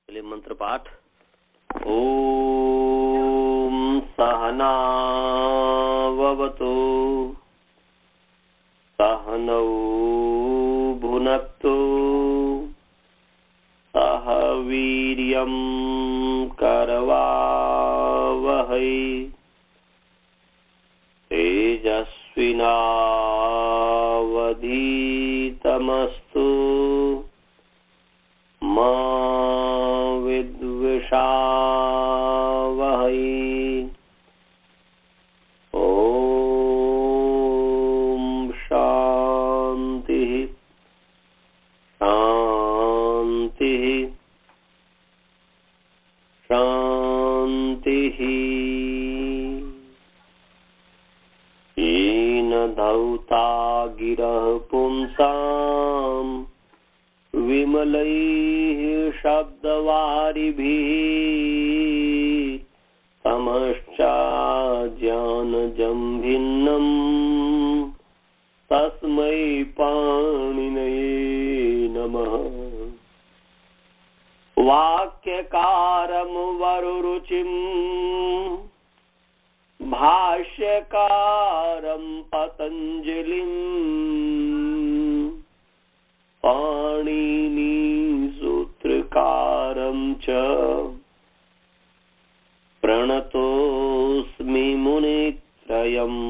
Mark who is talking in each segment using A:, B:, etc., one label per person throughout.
A: चलिए मंत्र पाठ। ओम सहना ववतु सहनौ भुनक्तु सह वीर्यं करवावहै तेजस्विनावधीतमस्तु मा विद्विषावहै। ओम शांति शांति शांति। येन धौता गिरः पुंसाम् विमलैः शब्दवारिभिः तमश्चाज्ञानजं भिन्नम् तस्मै पाणिनये नमः। वाक्यकारं वरुरुचिं भाष्यकारं पतञ्जलिं पाणिनी सूत्रकारं च प्रणतोऽस्मि मुनित्रयम्।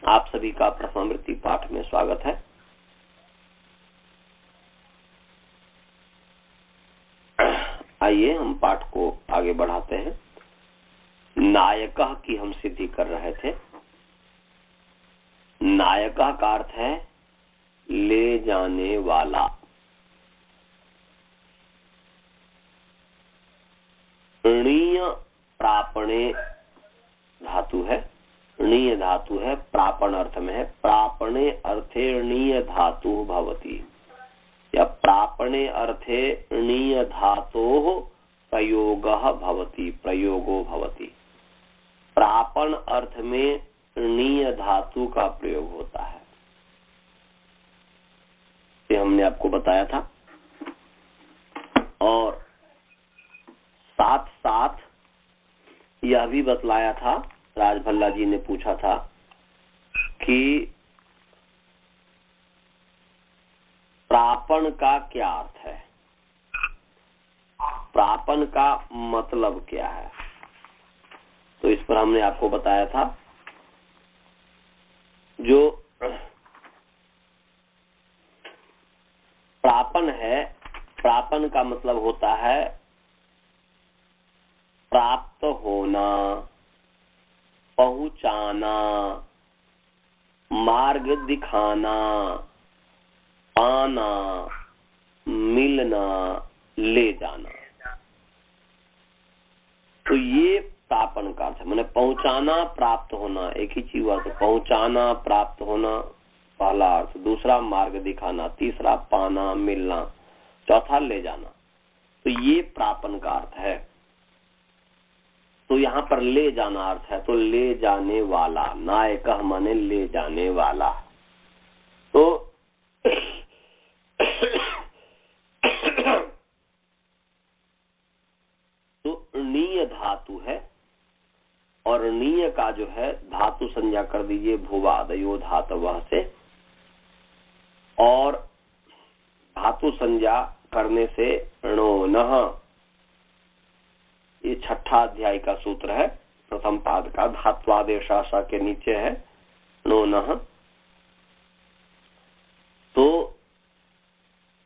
A: आप सभी का प्रथमावृत्ति पाठ में स्वागत है। आइए हम पाठ को आगे बढ़ाते हैं। नायकः की हम सिद्धि कर रहे थे। नायकः का अर्थ है ले जाने वाला। णीय प्रापणे धातु है, णीय धातु है, प्रापण अर्थ में है। प्रापणे अर्थे णीय धातु भवति या प्रापणे अर्थे णीय धातोः प्रयोगः भवति, प्रयोगो भवति। प्रापण अर्थ में णीय धातु का प्रयोग होता है, ये हमने आपको बताया था। और साथ साथ यह भी बतलाया था, राजभल्ला जी ने पूछा था कि प्रापण का क्या अर्थ है, प्रापण का मतलब क्या है। तो इस पर हमने आपको बताया था, जो प्रापण है, प्रापण का मतलब होता है प्राप्त होना, पहुंचाना, मार्ग दिखाना, पाना, मिलना, ले जाना। तो ये प्रापण का अर्थ है, मैंने पहुंचाना, प्राप्त होना, एक ही चीज हुआ। तो पहुंचाना, प्राप्त होना पहला अर्थ, दूसरा मार्ग दिखाना, तीसरा पाना, मिलना, चौथा ले जाना। तो ये प्रापण का अर्थ है। तो यहाँ पर ले जाना अर्थ है, तो ले जाने वाला। नायकः माने ले जाने वाला। तो णीय धातु है, और णीय का जो है धातु संज्ञा कर दीजिए भुवादयो धातवः से, और धातु संज्ञा करने से णो नः, ये छठा अध्याय का सूत्र है, प्रथम पाद का। धात्वादेश सा के नीचे है णो नः। तो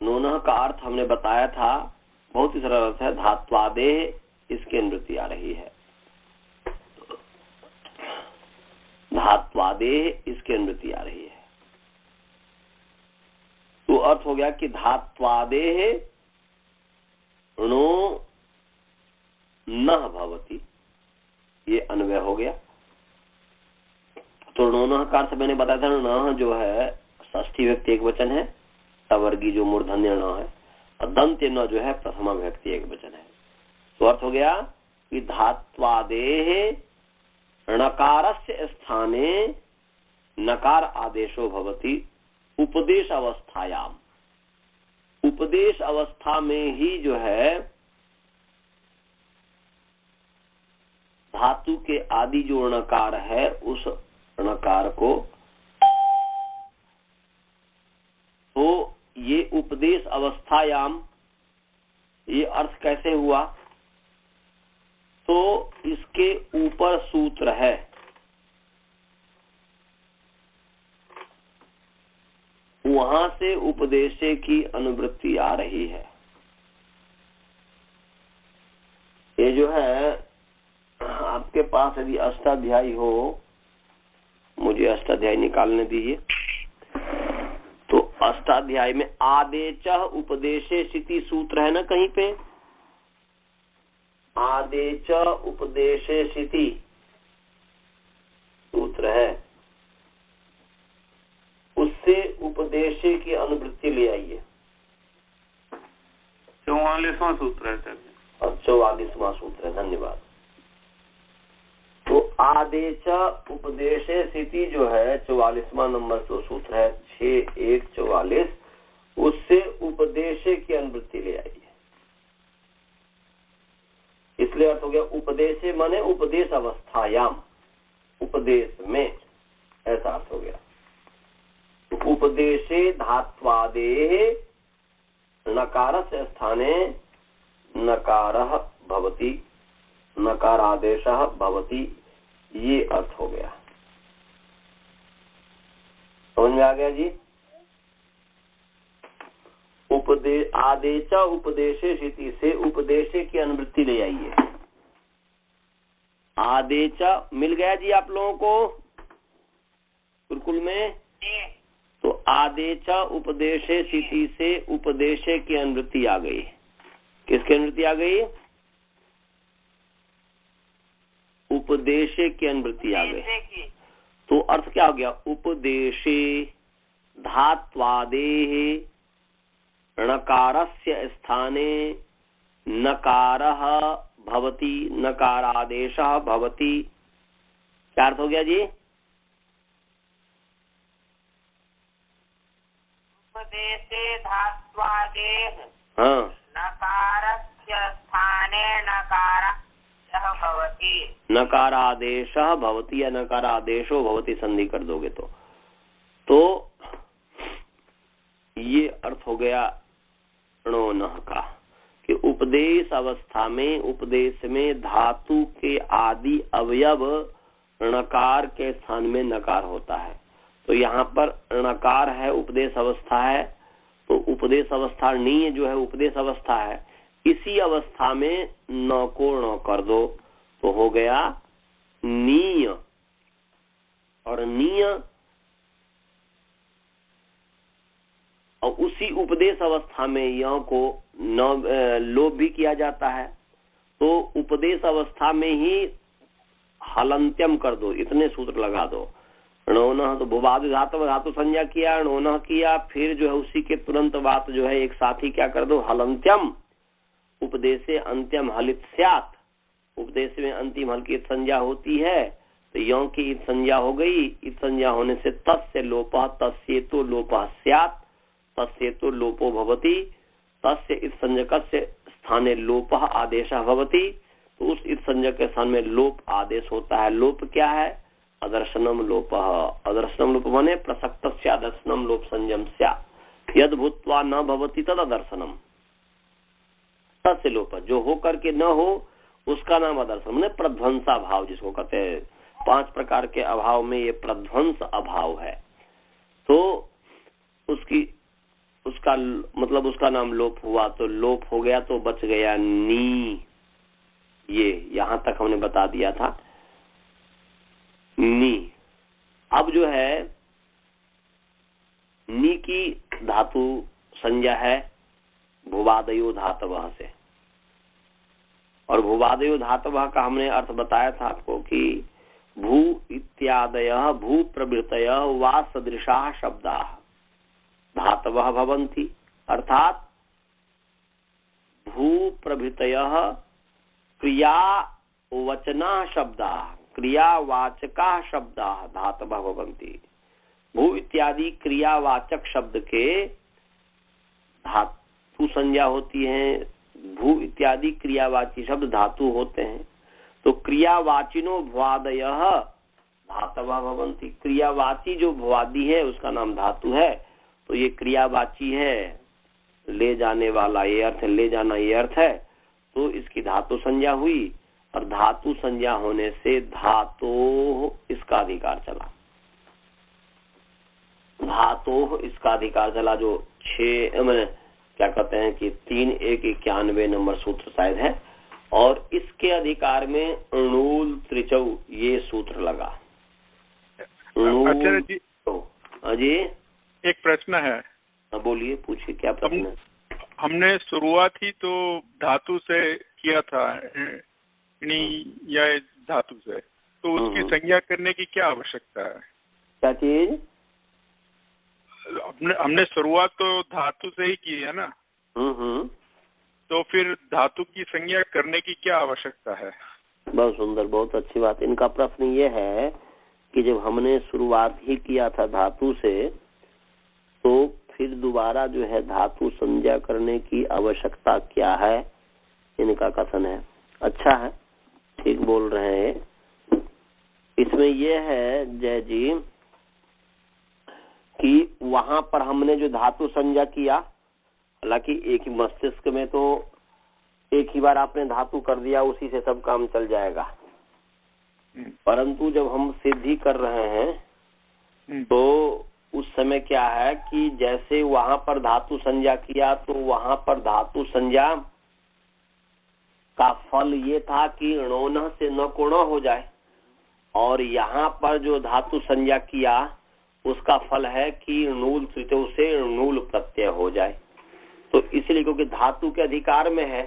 A: णो नः का अर्थ हमने बताया था, बहुत ही सरल अर्थ है। धात्वादेह इसकी अनुवृत्ति आ रही है, धात्वादेह इसकी अनुवृत्ति आ रही है। तो अर्थ हो गया कि धात्वादेह णो नः भवति, ये अन्वय हो गया। तो णो नः का अर्थ मैंने बताया था, नः जो है षष्ठी व्यक्ति एक वचन है, सवर्गी जो मूर्धन्य न है, और दंत्य न जो है प्रथमा व्यक्ति एक वचन है। तो अर्थ हो गया कि धात्वादेह णकारस्य स्थाने नकार आदेशो भवति उपदेश अवस्थायाम। उपदेश अवस्था में ही जो है धातु के आदि जो णकार है उस णकार को, तो ये उपदेश अवस्थायाम, ये अर्थ कैसे हुआ? तो इसके ऊपर सूत्र है, वहां से उपदेशे की अनुवृत्ति आ रही है। ये जो है आपके पास यदि अष्टाध्यायी हो, मुझे अष्टाध्यायी निकालने दीजिए। तो अष्टाध्यायी में आदेच उपदेशे सिति सूत्र है ना कहीं पे, आदेच उपदेशे सिति सूत्र है, उससे उपदेशे की अनुवृत्ति ले आइए।
B: 44वां सूत्र है सर।
A: 44वां सूत्र है, धन्यवाद। तो आदेश उपदेशे स्थिति जो है 44वां नंबर जो सूत्र है 6144, उससे उपदेशे की अनुवृत्ति ले आइए। इसलिए अर्थ हो गया उपदेशे माने उपदेश अवस्थायाम, उपदेश में, ऐसा अर्थ हो गया। उपदेशे धात्वादेः नकारस्य स्थाने नकारः भवति, नकारादेशः भवति, ये अर्थ हो गया। समझ में आ गया जी? आदेश उपदेशे स्थिति से उपदेशे की अनुवृत्ति ले आइए। आदेश मिल गया जी आप लोगों को गुरुकुल में? तो आदेश उपदेशे स्थिति से उपदेशे की अनुवृत्ति आ गई। किसकी अनुवृत्ति आ गई? उपदेशे की अनुवृत्ति आ गई। तो अर्थ क्या हो गया? उपदेशे धात्वादेः णकारस्य स्थाने नकारः भवति, नकारादेशः भवति। क्या अर्थ हो गया जी?
C: उपदेशे धात्वादेः
A: हाँ,
C: नकारस्य स्थाने नकारः भवति,
A: नकारादेशः भवति या नकारादेशो भवति संधि कर दोगे तो ये अर्थ हो गया णोनः का कि उपदेश अवस्था में, उपदेश में धातु के आदि अवयव णकार के स्थान में नकार होता है। तो यहाँ पर णकार है, उपदेश अवस्था है, तो उपदेश अवस्था नीय जो है उपदेश अवस्था है, इसी अवस्था में न को ण कर दो तो हो गया नीय। और नीय और उसी उपदेश अवस्था में य को लोप भी किया जाता है, तो उपदेश अवस्था में ही हलंत्यम कर दो, इतने सूत्र लगा दो। णोनः तो भुवादि धातु धातु संज्ञा किया, णोनः किया, फिर जो है उसी के तुरंत बात जो है एक साथ ही क्या कर दो, हलंत्यम। उपदेशे अंत्यम हलित स्यात्, उपदेश में अंतिम हल की संज्ञा होती है, तो यों की इत संज्ञा हो गई। इत संज्ञा होने से तस्य लोपः तस्येतो लोपः स्यात्, तस्येतो लोपो भवति, तस्य इत संज्ञकस्य स्थाने लोपः आदेशः भवति। तो उस इत संज्ञक के स्थान में लोप आदेश होता है। लोप क्या है? अदर्शनम लोपः। अदर्शनम लोप माने प्रसक्तस्य अदर्शनम लोप संयम स्यात्, यद भूत्वा न भवति तद अदर्शनम। तस्य लोप, जो हो करके न हो उसका नाम अदर्शन माने प्रध्वंसा भाव, जिसको कहते हैं। 5 प्रकार के अभाव में ये प्रध्वंस अभाव है। तो उसका मतलब उसका नाम लोप हुआ, तो लोप हो गया तो बच गया नी। ये यहां तक हमने बता दिया था नी। अब जो है नी की धातु संज्ञा है भुवादयो धातवः से, और भुवादयो धातवः का हमने अर्थ बताया था आपको कि भू इत्यादयः भू प्रभृतयः वा सदृशाः शब्दाः धातवः भवन्ति। अर्थात भू प्रभृतयः क्रियावचनाः शब्दाः, क्रियावाचकाः शब्दाः धातवः भवन्ति। भू इत्यादि क्रियावाचक शब्द के धातु संज्ञा होती है, भू इत्यादि क्रियावाची शब्द धातु होते हैं। तो क्रियावाचिनो भ्वादयः धातवः भवन्ति। क्रियावाची जो भ्वादि है उसका नाम धातु है। तो ये क्रियावाची है, ले जाने वाला ये अर्थ, ले जाना ये अर्थ है, तो इसकी धातु संज्ञा हुई। और धातु संज्ञा होने से धातो इसका अधिकार चला, धातो इसका अधिकार चला। जो 6 मैंने क्या कहते हैं कि 3-1-91 नंबर सूत्र शायद है। और इसके अधिकार में अणुल त्रिचौ ये सूत्र लगा।
D: आचार्य जी,
A: जी
D: एक प्रश्न है।
A: बोलिए, पूछिए क्या प्रश्न है।
D: हमने शुरुआत ही तो धातु से किया था, या धातु से, तो उसकी संज्ञा करने की क्या आवश्यकता है?
A: क्या चीज?
D: हमने शुरुआत तो धातु से ही की है ना। तो फिर धातु की संज्ञा करने की क्या आवश्यकता है?
A: बहुत सुंदर, बहुत अच्छी बात। इनका प्रश्न ये है कि जब हमने शुरुआत ही किया था धातु से, तो फिर दोबारा जो है धातु संज्ञा करने की आवश्यकता क्या है, इनका कथन है। अच्छा है, ठीक बोल रहे हैं। इसमें यह है जय जी कि वहां पर हमने जो धातु संज्ञा किया, हालांकि एक ही मस्तिष्क में तो एक ही बार आपने धातु कर दिया, उसी से सब काम चल जाएगा। परंतु जब हम सिद्धि कर रहे हैं तो उस समय क्या है कि जैसे वहां पर धातु संज्ञा किया तो वहां पर धातु संज्ञा का फल ये था कि णोन से न कोण हो जाए, और यहाँ पर जो धातु संज्ञा किया उसका फल है कि णूल त्रितौ से णूल प्रत्यय हो जाए। तो इसलिए क्योंकि धातु के अधिकार में है,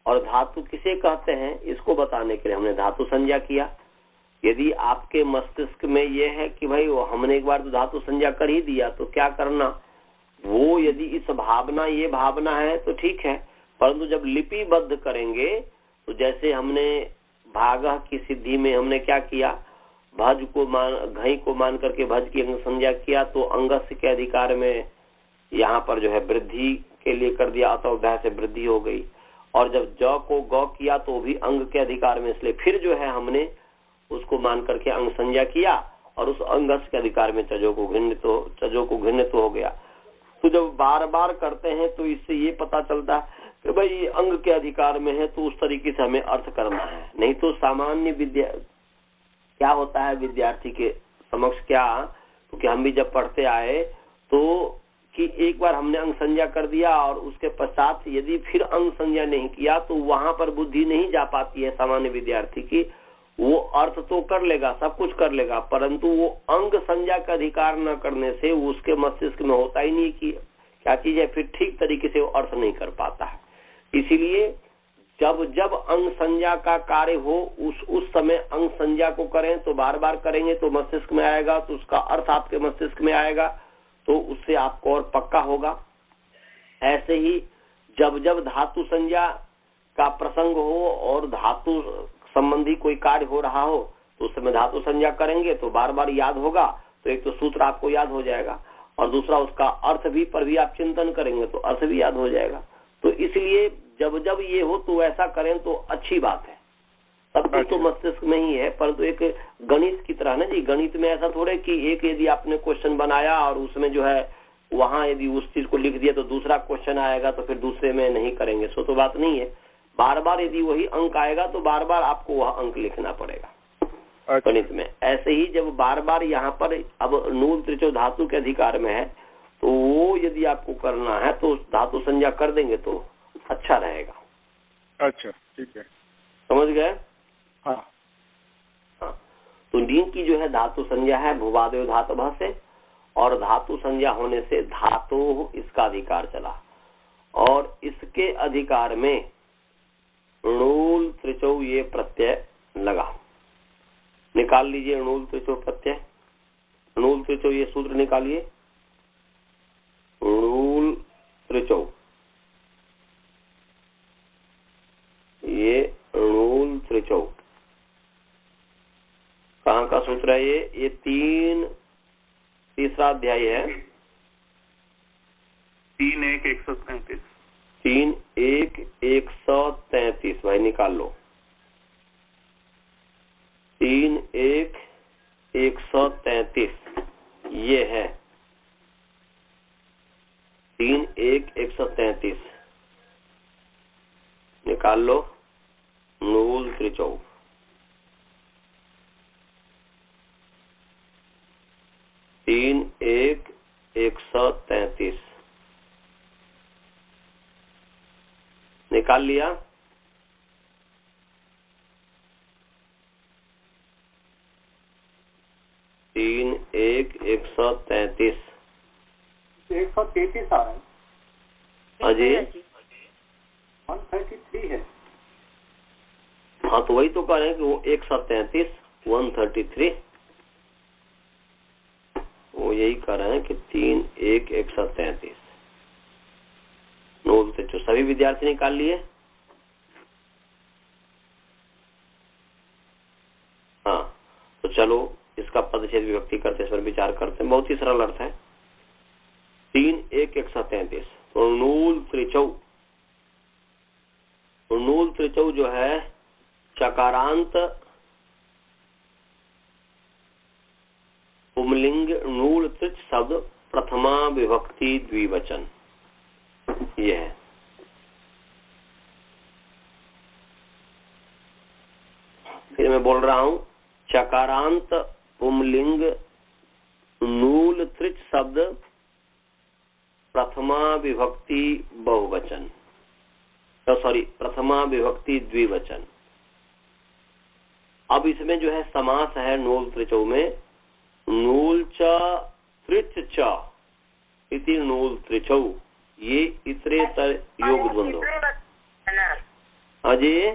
A: और धातु किसे कहते हैं इसको बताने के लिए हमने धातु संज्ञा किया। यदि आपके मस्तिष्क में ये है कि भाई हमने एक बार तो धातु संज्ञा कर ही दिया, तो क्या करना, वो यदि इस भावना ये भावना है तो ठीक है, परंतु जब लिपिबद्ध करेंगे तो जैसे हमने भाग की सिद्धि में हमने क्या किया, भज को मान घई को मान करके भज की अंग संज्ञा किया, तो अंगस्य के अधिकार में यहाँ पर जो है वृद्धि के लिए कर दिया, अतः भय से वृद्धि हो गई। और जब ज को ग किया तो भी अंग के अधिकार में, इसलिए फिर जो है हमने उसको मान करके अंग संज्ञा किया, और उस अंगस्य के अधिकार में चजो को घृणित हो गया। तो जब बार बार करते हैं तो इससे ये पता चलता है कि भाई अंग के अधिकार में है, तो उस तरीके से हमें अर्थ करना है। नहीं तो सामान्य विद्या क्या होता है विद्यार्थी के समक्ष, क्या, क्योंकि हम भी जब पढ़ते आए तो कि एक बार हमने अंग संज्ञा कर दिया और उसके पश्चात यदि फिर अंग संज्ञा नहीं किया तो वहां पर बुद्धि नहीं जा पाती है सामान्य विद्यार्थी की। वो अर्थ तो कर लेगा, सब कुछ कर लेगा, परंतु वो अंग संज्ञा का अधिकार न करने से उसके मस्तिष्क में होता ही नहीं कि क्या चीज है, फिर ठीक तरीके से वो अर्थ नहीं कर पाता है। इसीलिए जब जब अंग संज्ञा का कार्य हो उस समय अंग संज्ञा को करें, तो बार बार करेंगे तो मस्तिष्क में आएगा, तो उसका अर्थ आपके मस्तिष्क में आएगा, तो उससे आपको और पक्का होगा। ऐसे ही जब जब धातु संज्ञा का प्रसंग हो और धातु संबंधी कोई कार्य हो रहा हो, तो उस समय धातु संज्ञा करेंगे तो बार बार याद होगा, तो एक तो सूत्र आपको याद हो जाएगा, और दूसरा उसका अर्थ भी पर भी आप चिंतन करेंगे तो अर्थ भी याद हो जाएगा। तो इसलिए जब जब ये हो तो ऐसा करें तो अच्छी बात है। सब कुछ तो मस्तिष्क में ही है, परंतु एक गणित की तरह ना जी, गणित में ऐसा थोड़े कि एक यदि आपने क्वेश्चन बनाया और उसमें जो है वहां यदि उस चीज को लिख दिया तो दूसरा क्वेश्चन आएगा तो फिर दूसरे में नहीं करेंगे, सो तो बात नहीं है। बार बार यदि वही अंक आएगा तो बार बार आपको वह अंक लिखना पड़ेगा गणित में। ऐसे ही जब बार बार यहाँ पर अब नूल त्रिचो धातु के अधिकार में है, तो वो यदि आपको करना है तो धातु संज्ञा कर देंगे तो अच्छा रहेगा।
D: अच्छा, ठीक है,
A: समझ गए।
D: हाँ।
A: तो नीम की जो है धातु संज्ञा है भूवादयो धातु से, और धातु संज्ञा होने से धातु इसका अधिकार चला, और इसके अधिकार में णूल त्रिचौ ये प्रत्यय लगा। निकाल लीजिए णूल त्रिचौ प्रत्यय, णूल त्रिचौ ये सूत्र निकालिए। णूल त्रिचौ ये णूल त्रिचौ कहाँ का सूत्र है ये तीसरा अध्याय है।
B: 3-1-137
A: 3 1 133 भाई निकाल लो। 3 1 133 ये है 3 1 133 निकाल लो। मूल त्रिचौ 3 1 133 निकाल लिया। तीन 1 133
E: 133 आ रहा है।
A: हाँ जी
E: 133 है।
A: हाँ तो वही तो कह रहे हैं कि वो 133 133 वो यही कह रहे हैं कि 3 1 133 नोल से सभी विद्यार्थी निकाल लिए। हाँ तो चलो इसका पदच्छेद विभक्ति करते इस पर विचार करते हैं। बहुत ही सरल अर्थ है। 3 1 133 तो नूल त्रिचौ। तो नूल त्रिचौ जो है चकारांत पुमलिंग नूल त्रिच शब्द प्रथमा विभक्ति द्विवचन ये है। फिर मैं बोल रहा हूं चकारांत पुमलिंग नूल त्रिच शब्द प्रथमा विभक्ति बहुवचन प्रथमा विभक्ति द्विवचन। अब इसमें जो है समास है नूल त्रिचौ में नूल च त्रिच च इति नूल त्रिचौ ये इतरेतर योग द्वंद्व। हाँ जी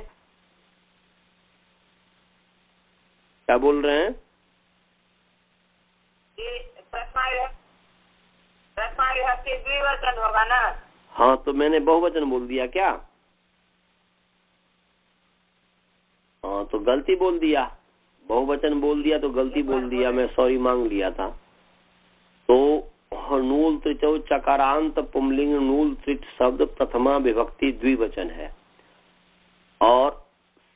A: क्या बोल रहे हैं?
C: द्विवचन होगा ना।
A: हाँ तो मैंने बहुवचन बोल दिया क्या? हाँ तो गलती बोल दिया। बहुवचन बोल दिया तो गलती बोल दिया। मैं सॉरी मांग लिया था। तो नूल त्रिचौ चकारांत पुमलिंग नूल त्रिच शब्द प्रथमा विभक्ति द्विवचन है और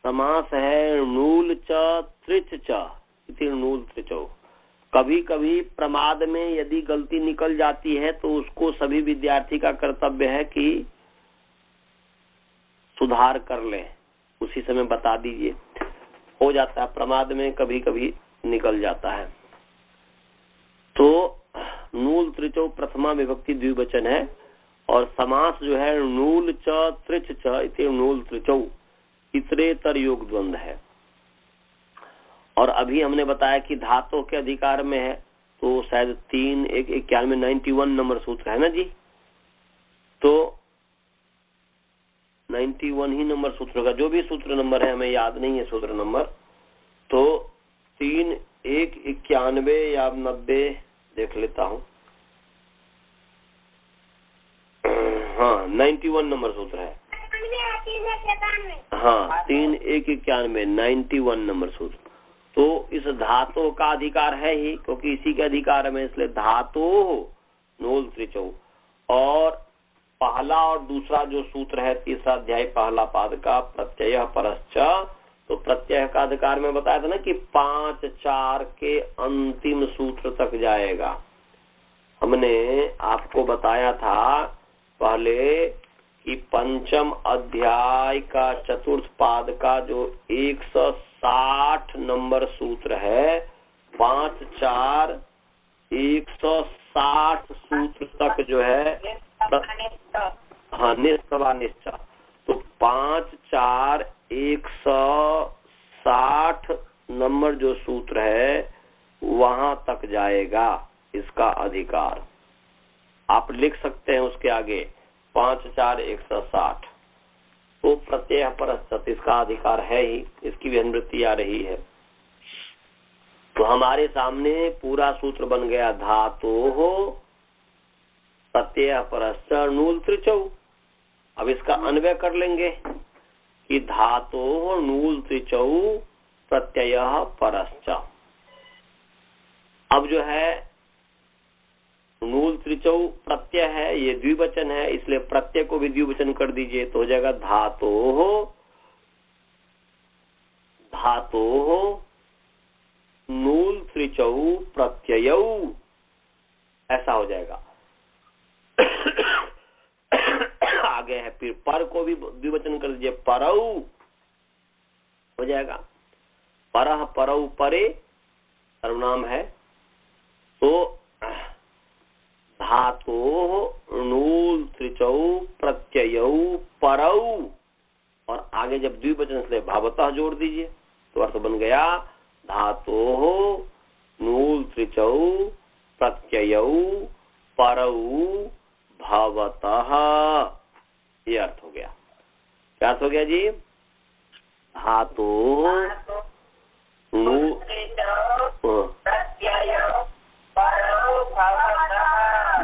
A: समास है नूल च त्रिच च इति नूल त्रिचौ। कभी कभी प्रमाद में यदि गलती निकल जाती है तो उसको सभी विद्यार्थी का कर्तव्य है कि सुधार कर ले। उसी समय बता दीजिए। हो जाता है प्रमाद में कभी कभी निकल जाता है। तो नूल त्रिचौ प्रथमा विभक्ति द्विवचन है और समास जो है नूल च त्रिच च इति नूल त्रिचौ इतरेतर योग द्वंद्व है। और अभी हमने बताया कि धातु के अधिकार में है तो शायद 3 1 91 91 नंबर सूत्र है ना जी। तो 91 ही नंबर सूत्र का जो भी सूत्र नंबर है हमें याद नहीं है सूत्र नंबर। तो 3 1 91 या 90 देख लेता हूं। हाँ 91 नंबर सूत्र है। हाँ 3 1 91 91 नंबर सूत्र। तो इस धातु का अधिकार है ही क्योंकि इसी के अधिकार में इसलिए धातु नूल त्रिचौ। और पहला और दूसरा जो सूत्र है तीसरा अध्याय पहला पाद का प्रत्यय परश्च। तो प्रत्यय का अधिकार में बताया था ना कि 5 4 के अंतिम सूत्र तक जाएगा। हमने आपको बताया था पहले कि पंचम अध्याय का चतुर्थ पाद का जो 160 नंबर सूत्र है 5 4 160 सूत्र तक जो है हाँ निष्ठा निश्चय। तो 5 4 160 नंबर जो सूत्र है वहां तक जाएगा इसका अधिकार। आप लिख सकते हैं उसके आगे 5 4 160। तो प्रत्यय परश्च इसका अधिकार है ही। इसकी भी अनुवृत्ति आ रही है। तो हमारे सामने पूरा सूत्र बन गया धातु हो प्रत्यय परश्च नूल त्रिचौ। अब इसका अन्वय कर लेंगे कि धातु हो नूल त्रिचौ प्रत्यय परश्च। अब जो है नूल त्रिचौ प्रत्यय है, ये द्विवचन है, इसलिए प्रत्यय को भी द्विवचन कर दीजिए तो हो जाएगा धातोः नूल त्रिचौ प्रत्ययौ, ऐसा हो जाएगा। आगे है फिर पर को भी द्विवचन कर दीजिए, परौ हो जाएगा। परः परौ परे सर्वनाम है, तो धातोः नूल त्रिचौ प्रत्ययौ परौ, और आगे जब द्विवचन से भावतः जोड़ दीजिए तो अर्थ बन गया धातोः नूल त्रिचौ प्रत्ययौ परौ भवतः, ये अर्थ हो गया। क्या अर्थ हो गया जी? धातोः नूल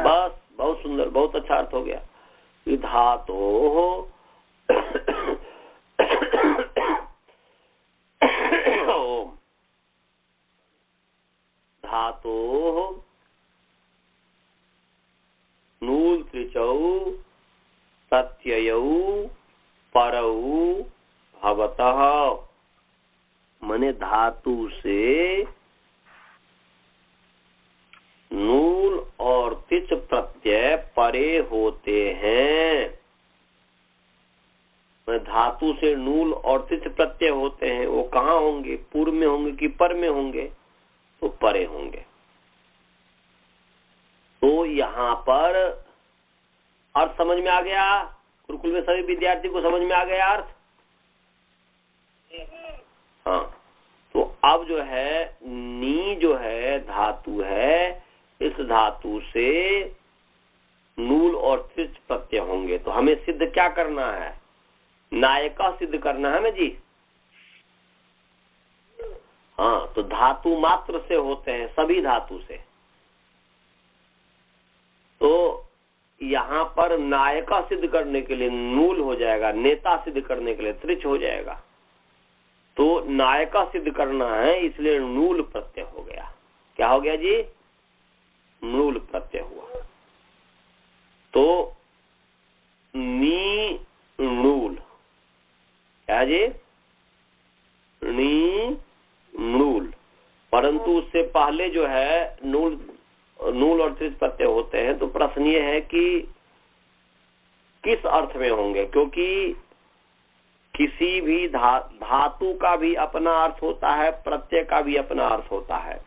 A: बस, बहुत सुंदर, बहुत अच्छा अर्थ हो गया। धातोः धातोः नूल त्रिचौ प्रत्ययौ परौ भवतः, माने धातु से नूल और तिच प्रत्यय परे होते हैं। धातु से नूल और तिच प्रत्यय होते हैं, वो कहाँ होंगे? पूर्व में होंगे कि पर में होंगे? तो परे होंगे। तो यहाँ पर अर्थ समझ में आ गया? गुरुकुल में सभी विद्यार्थी को समझ में आ गया अर्थ? हाँ, तो अब जो है नी जो है धातु है, इस धातु से नूल और त्रिच प्रत्यय होंगे, तो हमें सिद्ध क्या करना है? नायका सिद्ध करना है ना जी। हाँ, तो धातु मात्र से होते हैं, सभी धातु से। तो यहाँ पर नायका सिद्ध करने के लिए नूल हो जाएगा, नेता सिद्ध करने के लिए त्रिच हो जाएगा। तो नायका सिद्ध करना है, इसलिए नूल प्रत्यय हो गया। क्या हो गया जी? नूल प्रत्यय हुआ। तो नी नूल, क्या जी? नी नूल, परंतु उससे पहले जो है नूल और त्रिच प्रत्यय होते हैं। तो प्रश्न ये है कि किस अर्थ में होंगे, क्योंकि किसी भी धातु का भी अपना अर्थ होता है, प्रत्यय का भी अपना अर्थ होता है।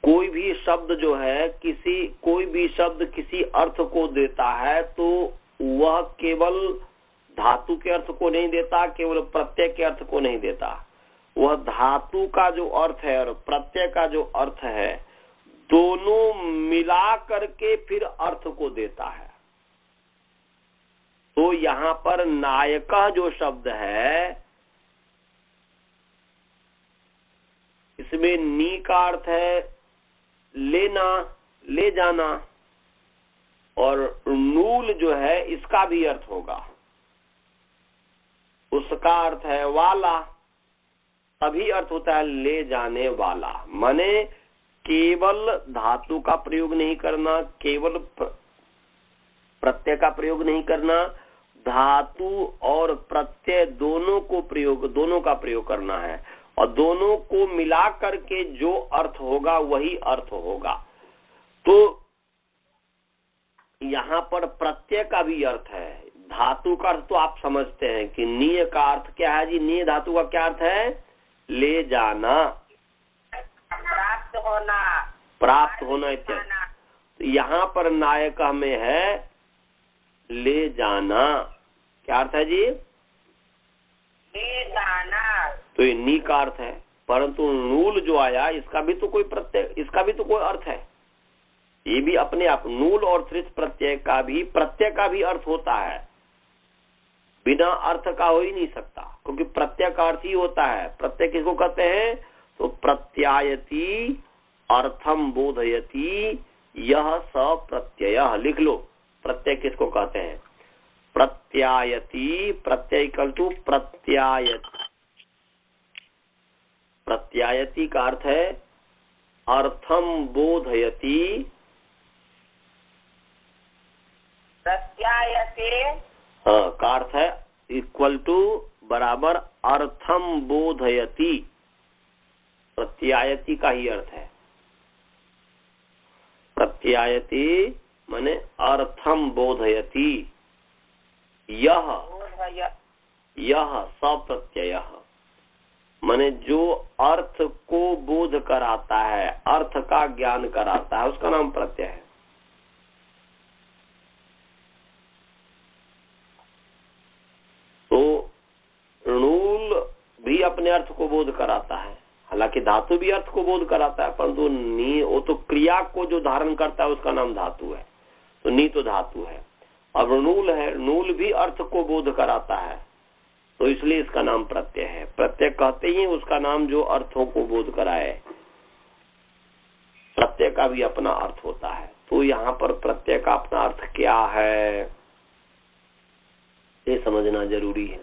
A: कोई भी शब्द जो है कोई भी शब्द किसी अर्थ को देता है तो वह केवल धातु के अर्थ को नहीं देता, केवल प्रत्यय के अर्थ को नहीं देता। वह धातु का जो अर्थ है और प्रत्यय का जो अर्थ है, दोनों मिला करके फिर अर्थ को देता है। तो यहाँ पर नायक जो शब्द है, इसमें नी का अर्थ है लेना, ले जाना, और नूल जो है इसका भी अर्थ होगा, उसका अर्थ है वाला। तभी अर्थ होता है ले जाने वाला, माने केवल धातु का प्रयोग नहीं करना, केवल प्रत्यय का प्रयोग नहीं करना, धातु और प्रत्यय दोनों का प्रयोग करना है, और दोनों को मिला करके जो अर्थ होगा वही अर्थ होगा। तो यहाँ पर प्रत्यय का भी अर्थ है, धातु का अर्थ तो आप समझते हैं कि नीय का अर्थ क्या है जी? नीय धातु का क्या अर्थ है? ले जाना, प्राप्त होना इत्यादि। तो यहाँ पर नायक में है ले जाना। क्या अर्थ है जी?
C: ले जाना।
A: तो ये नी का अर्थ है, परंतु नूल जो आया इसका भी तो कोई प्रत्यय, इसका भी तो कोई अर्थ है। ये भी अपने आप नूल और त्रिच प्रत्यय का भी अर्थ होता है, बिना अर्थ का हो ही नहीं सकता, क्योंकि प्रत्यय का अर्थ ही होता है। प्रत्यय किसको कहते हैं? तो प्रत्यायति अर्थम बोधयति यह स प्रत्यय। लिख लो, प्रत्यय किसको कहते हैं? प्रत्यायति, प्रत्यय इक्वल टू प्रत्यायति। प्रत्यायति का अर्थ है अर्थम बोधयति
C: प्रत्यायते।
A: हाँ, का अर्थ है इक्वल टू बराबर अर्थम बोधयति। प्रत्यायति का ही अर्थ है। प्रत्यायति माने अर्थम बोधयति। यह सप्रत्यय माने जो अर्थ को बोध कराता है, अर्थ का ज्ञान कराता है, उसका नाम प्रत्यय है। तो णूल भी अपने अर्थ को बोध कराता है, हालांकि धातु भी अर्थ को बोध कराता है, परंतु नी वो तो क्रिया को जो धारण करता है उसका नाम धातु है। तो नी तो धातु है। अब णूल है, णूल भी अर्थ को बोध कराता है, तो इसलिए इसका नाम प्रत्यय है। प्रत्यय कहते ही उसका नाम जो अर्थों को बोध कराए। प्रत्यय का भी अपना अर्थ होता है। तो यहाँ पर प्रत्यय का अपना अर्थ क्या है, ये समझना जरूरी है।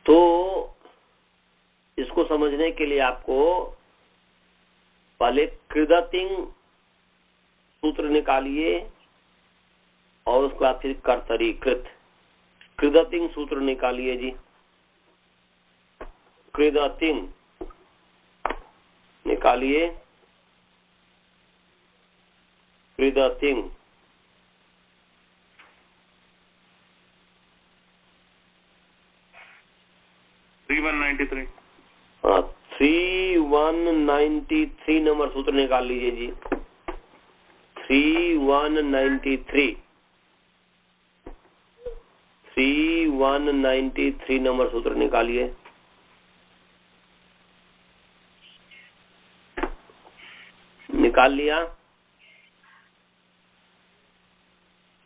A: तो इसको समझने के लिए आपको पहले कृदतिंग सूत्र निकालिए और उसके बाद फिर कर्तरी कृत। कृदतिंग सूत्र निकालिए जी। कृदतिंग निकालिए। कृदतिंग
B: 3193।
A: हाँ, 3193 नंबर सूत्र निकाल लीजिए जी। 3193 नंबर सूत्र निकालिए। निकाल लिया?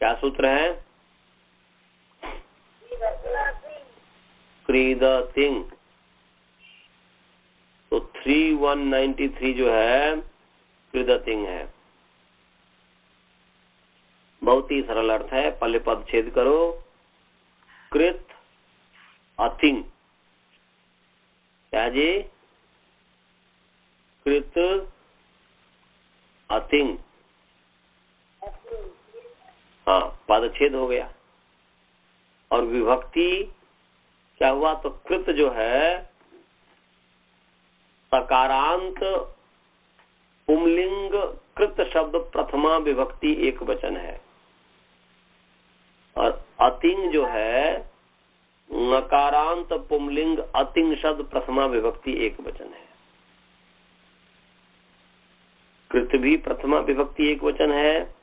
A: क्या सूत्र है? कृदतिंग। तो 3193 जो है कृदतिंग है। बहुत ही सरल अर्थ है। पहले पद छेद करो। कृत अतिंग। क्या जी? कृत अतिंग। हाँ, पद छेद हो गया। और विभक्ति क्या हुआ? तो कृत जो है सकारांत पुंलिंग कृत शब्द प्रथमा विभक्ति एक वचन है, और अतिंग जो है नकारांत पुंलिंग अतिंग शब्द प्रथमा विभक्ति एक वचन है। कृत भी प्रथमा विभक्ति एक वचन है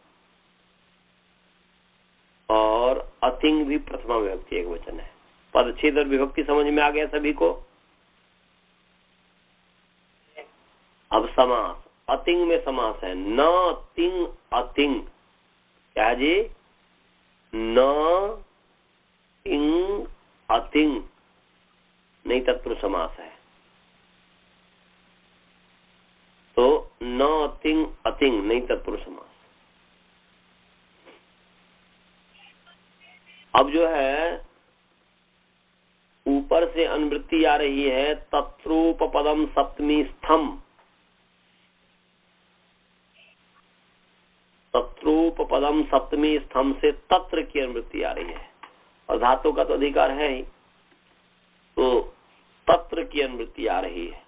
A: और अतिंग भी प्रथमा विभक्ति एक वचन है। पदच्छेद और विभक्ति समझ में आ गया सभी को? अब समास। अतिंग में समास है। न तिंग अतिंग। क्या जी? न तिंग अतिंग नहीं तत्पुरुष समास है। तो न तिंग अतिंग नहीं तत्पुरुष समास। अब जो है ऊपर से अनुवृत्ति आ रही है तत्रूपपदम सप्तमी स्थम। तत्रूपपदम सप्तमी स्थम से तत्र की अनुवृत्ति आ रही है, और धातु का तो अधिकार है ही, तो तत्र की अनुवृत्ति आ रही है।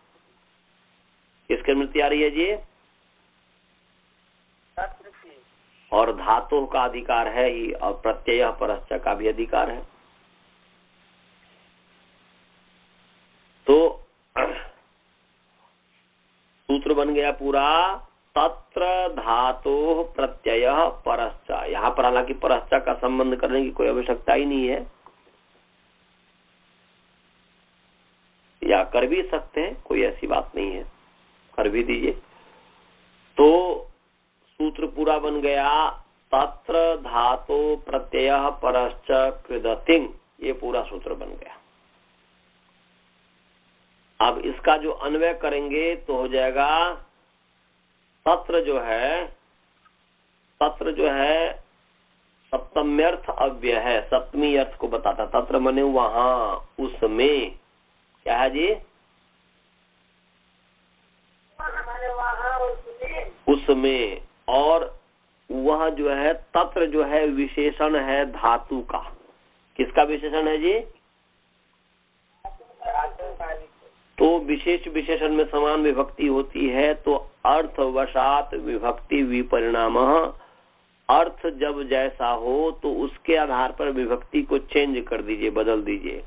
A: किसकी अनुवृत्ति आ रही है जी?
C: तत्र की।
A: और धातु का अधिकार है ही, और प्रत्यय परश्च का भी अधिकार है। तो सूत्र बन गया पूरा तत्र धातु प्रत्यय परश्च। यहाँ पर हालांकि परश्च का संबंध करने की कोई आवश्यकता ही नहीं है, या कर भी सकते हैं, कोई ऐसी बात नहीं है, कर भी दीजिए। तो सूत्र पूरा बन गया तत्र धातु प्रत्यय परश्च कृदतिंग। ये पूरा सूत्र बन गया। अब इसका जो अन्वय करेंगे तो हो जाएगा तत्र जो है सप्तम्यर्थ अव्यय है, सप्तमी अर्थ को बताता। तत्र मने वहां, उसमें। क्या है जी? उसमें। और वह जो है तत्र जो है विशेषण है धातु का। किसका विशेषण है जी? तो विशेष विशेषण में समान विभक्ति होती है तो अर्थवशात विभक्ति विपरिणाम, अर्थ जब जैसा हो तो उसके आधार पर विभक्ति को चेंज कर दीजिए, बदल दीजिए।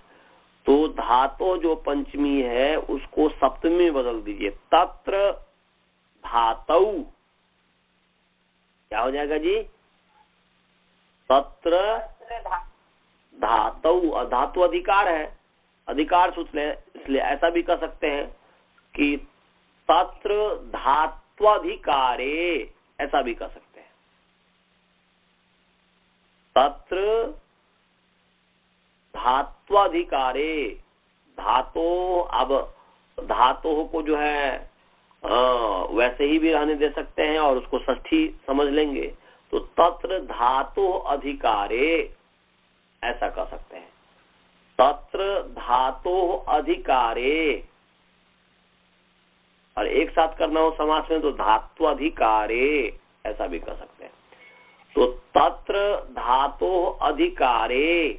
A: तो धातु जो पंचमी है उसको सप्तमी बदल दीजिए, तत्र धातौ। क्या हो जाएगा जी? तत्र धातौ। धातु अधिकार है, अधिकार सूत्र है, इसलिए ऐसा भी कह सकते हैं कि तत्र धात्वाधिकारे, ऐसा भी कह सकते हैं। तत्र धात्वाधिकारे, धातु, अब धातु को जो है वैसे ही भी रहने दे सकते हैं और उसको षष्ठी समझ लेंगे तो तत्र धातु अधिकारे ऐसा कह सकते हैं। तत्र धातु अधिकारे, और एक साथ करना हो समास में तो धातु अधिकारे ऐसा भी कह सकते हैं। तो तत्र धातु अधिकारे,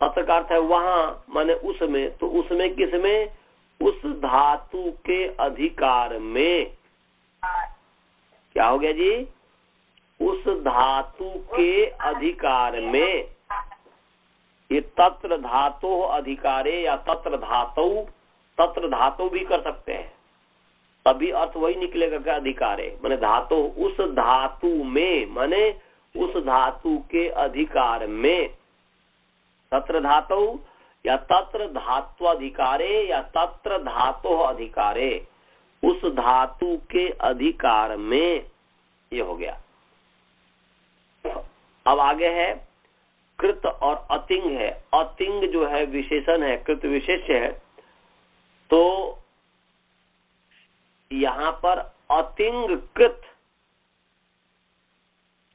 A: तत्र का अर्थ है वहां, माने उसमें, तो उसमें किसमें? उस धातु के अधिकार में। क्या हो गया जी? उस धातु के अधिकार में। ये तत्र धातु अधिकारे या तत्र धातु भी कर सकते हैं, तभी अर्थ वही निकलेगा क्या? अधिकारे माने धातु, उस धातु में, माने उस धातु के अधिकार में। तत्र धातु या तत्र धात्वाधिकारे या तत्र धातु अधिकारे, उस धातु के अधिकार में। ये हो गया। अब आगे है कृत और अतिंग है। अतिंग जो है विशेषण है, कृत विशेष है। तो यहाँ पर अतिंग कृत,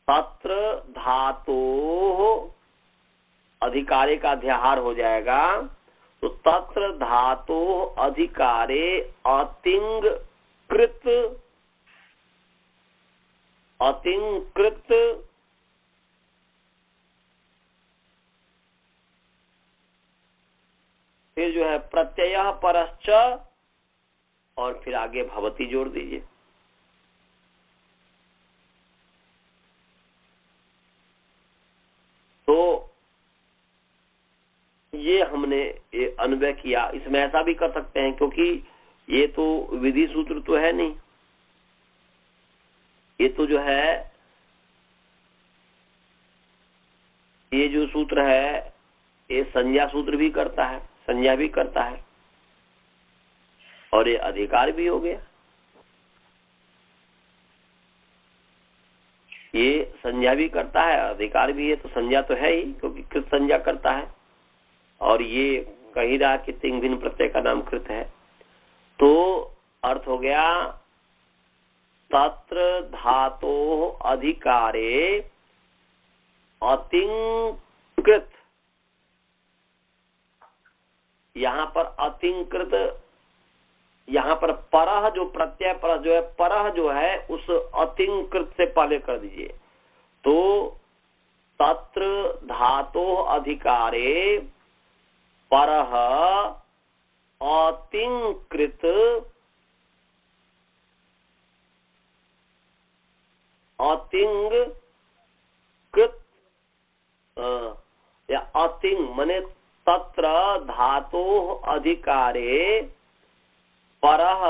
A: तत्र धातु अधिकारे का अध्याहार हो जाएगा। तो तत्र धातु अधिकारे अतिंग कृत, अतिंग कृत फिर जो है प्रत्यय परश्च, और फिर आगे भवती जोड़ दीजिए। तो ये हमने ये अन्वय किया। इसमें ऐसा भी कर सकते हैं क्योंकि ये तो विधि सूत्र तो है नहीं, ये तो जो है, ये जो सूत्र है ये संज्ञा सूत्र भी करता है, संज्ञा भी करता है, और ये अधिकार भी हो गया। ये संज्ञा भी करता है, अधिकार भी है, तो संज्ञा तो है ही क्योंकि कृत संज्ञा करता है। और ये कही रहा कि तिंग भिन्न प्रत्यय का नाम कृत है। तो अर्थ हो गया तत्र धातु अधिकारे अतिंग कृत। यहाँ पर अतिंकृत, यहाँ पर परह जो प्रत्यय पर जो है, परह जो है उस अतिंकृत से पहले कर दीजिए। तो तत्र धातु अधिकारे परह अतिंकृत, अतिंग कृत या अतिंग माने तत्र धातु अधिकारे परह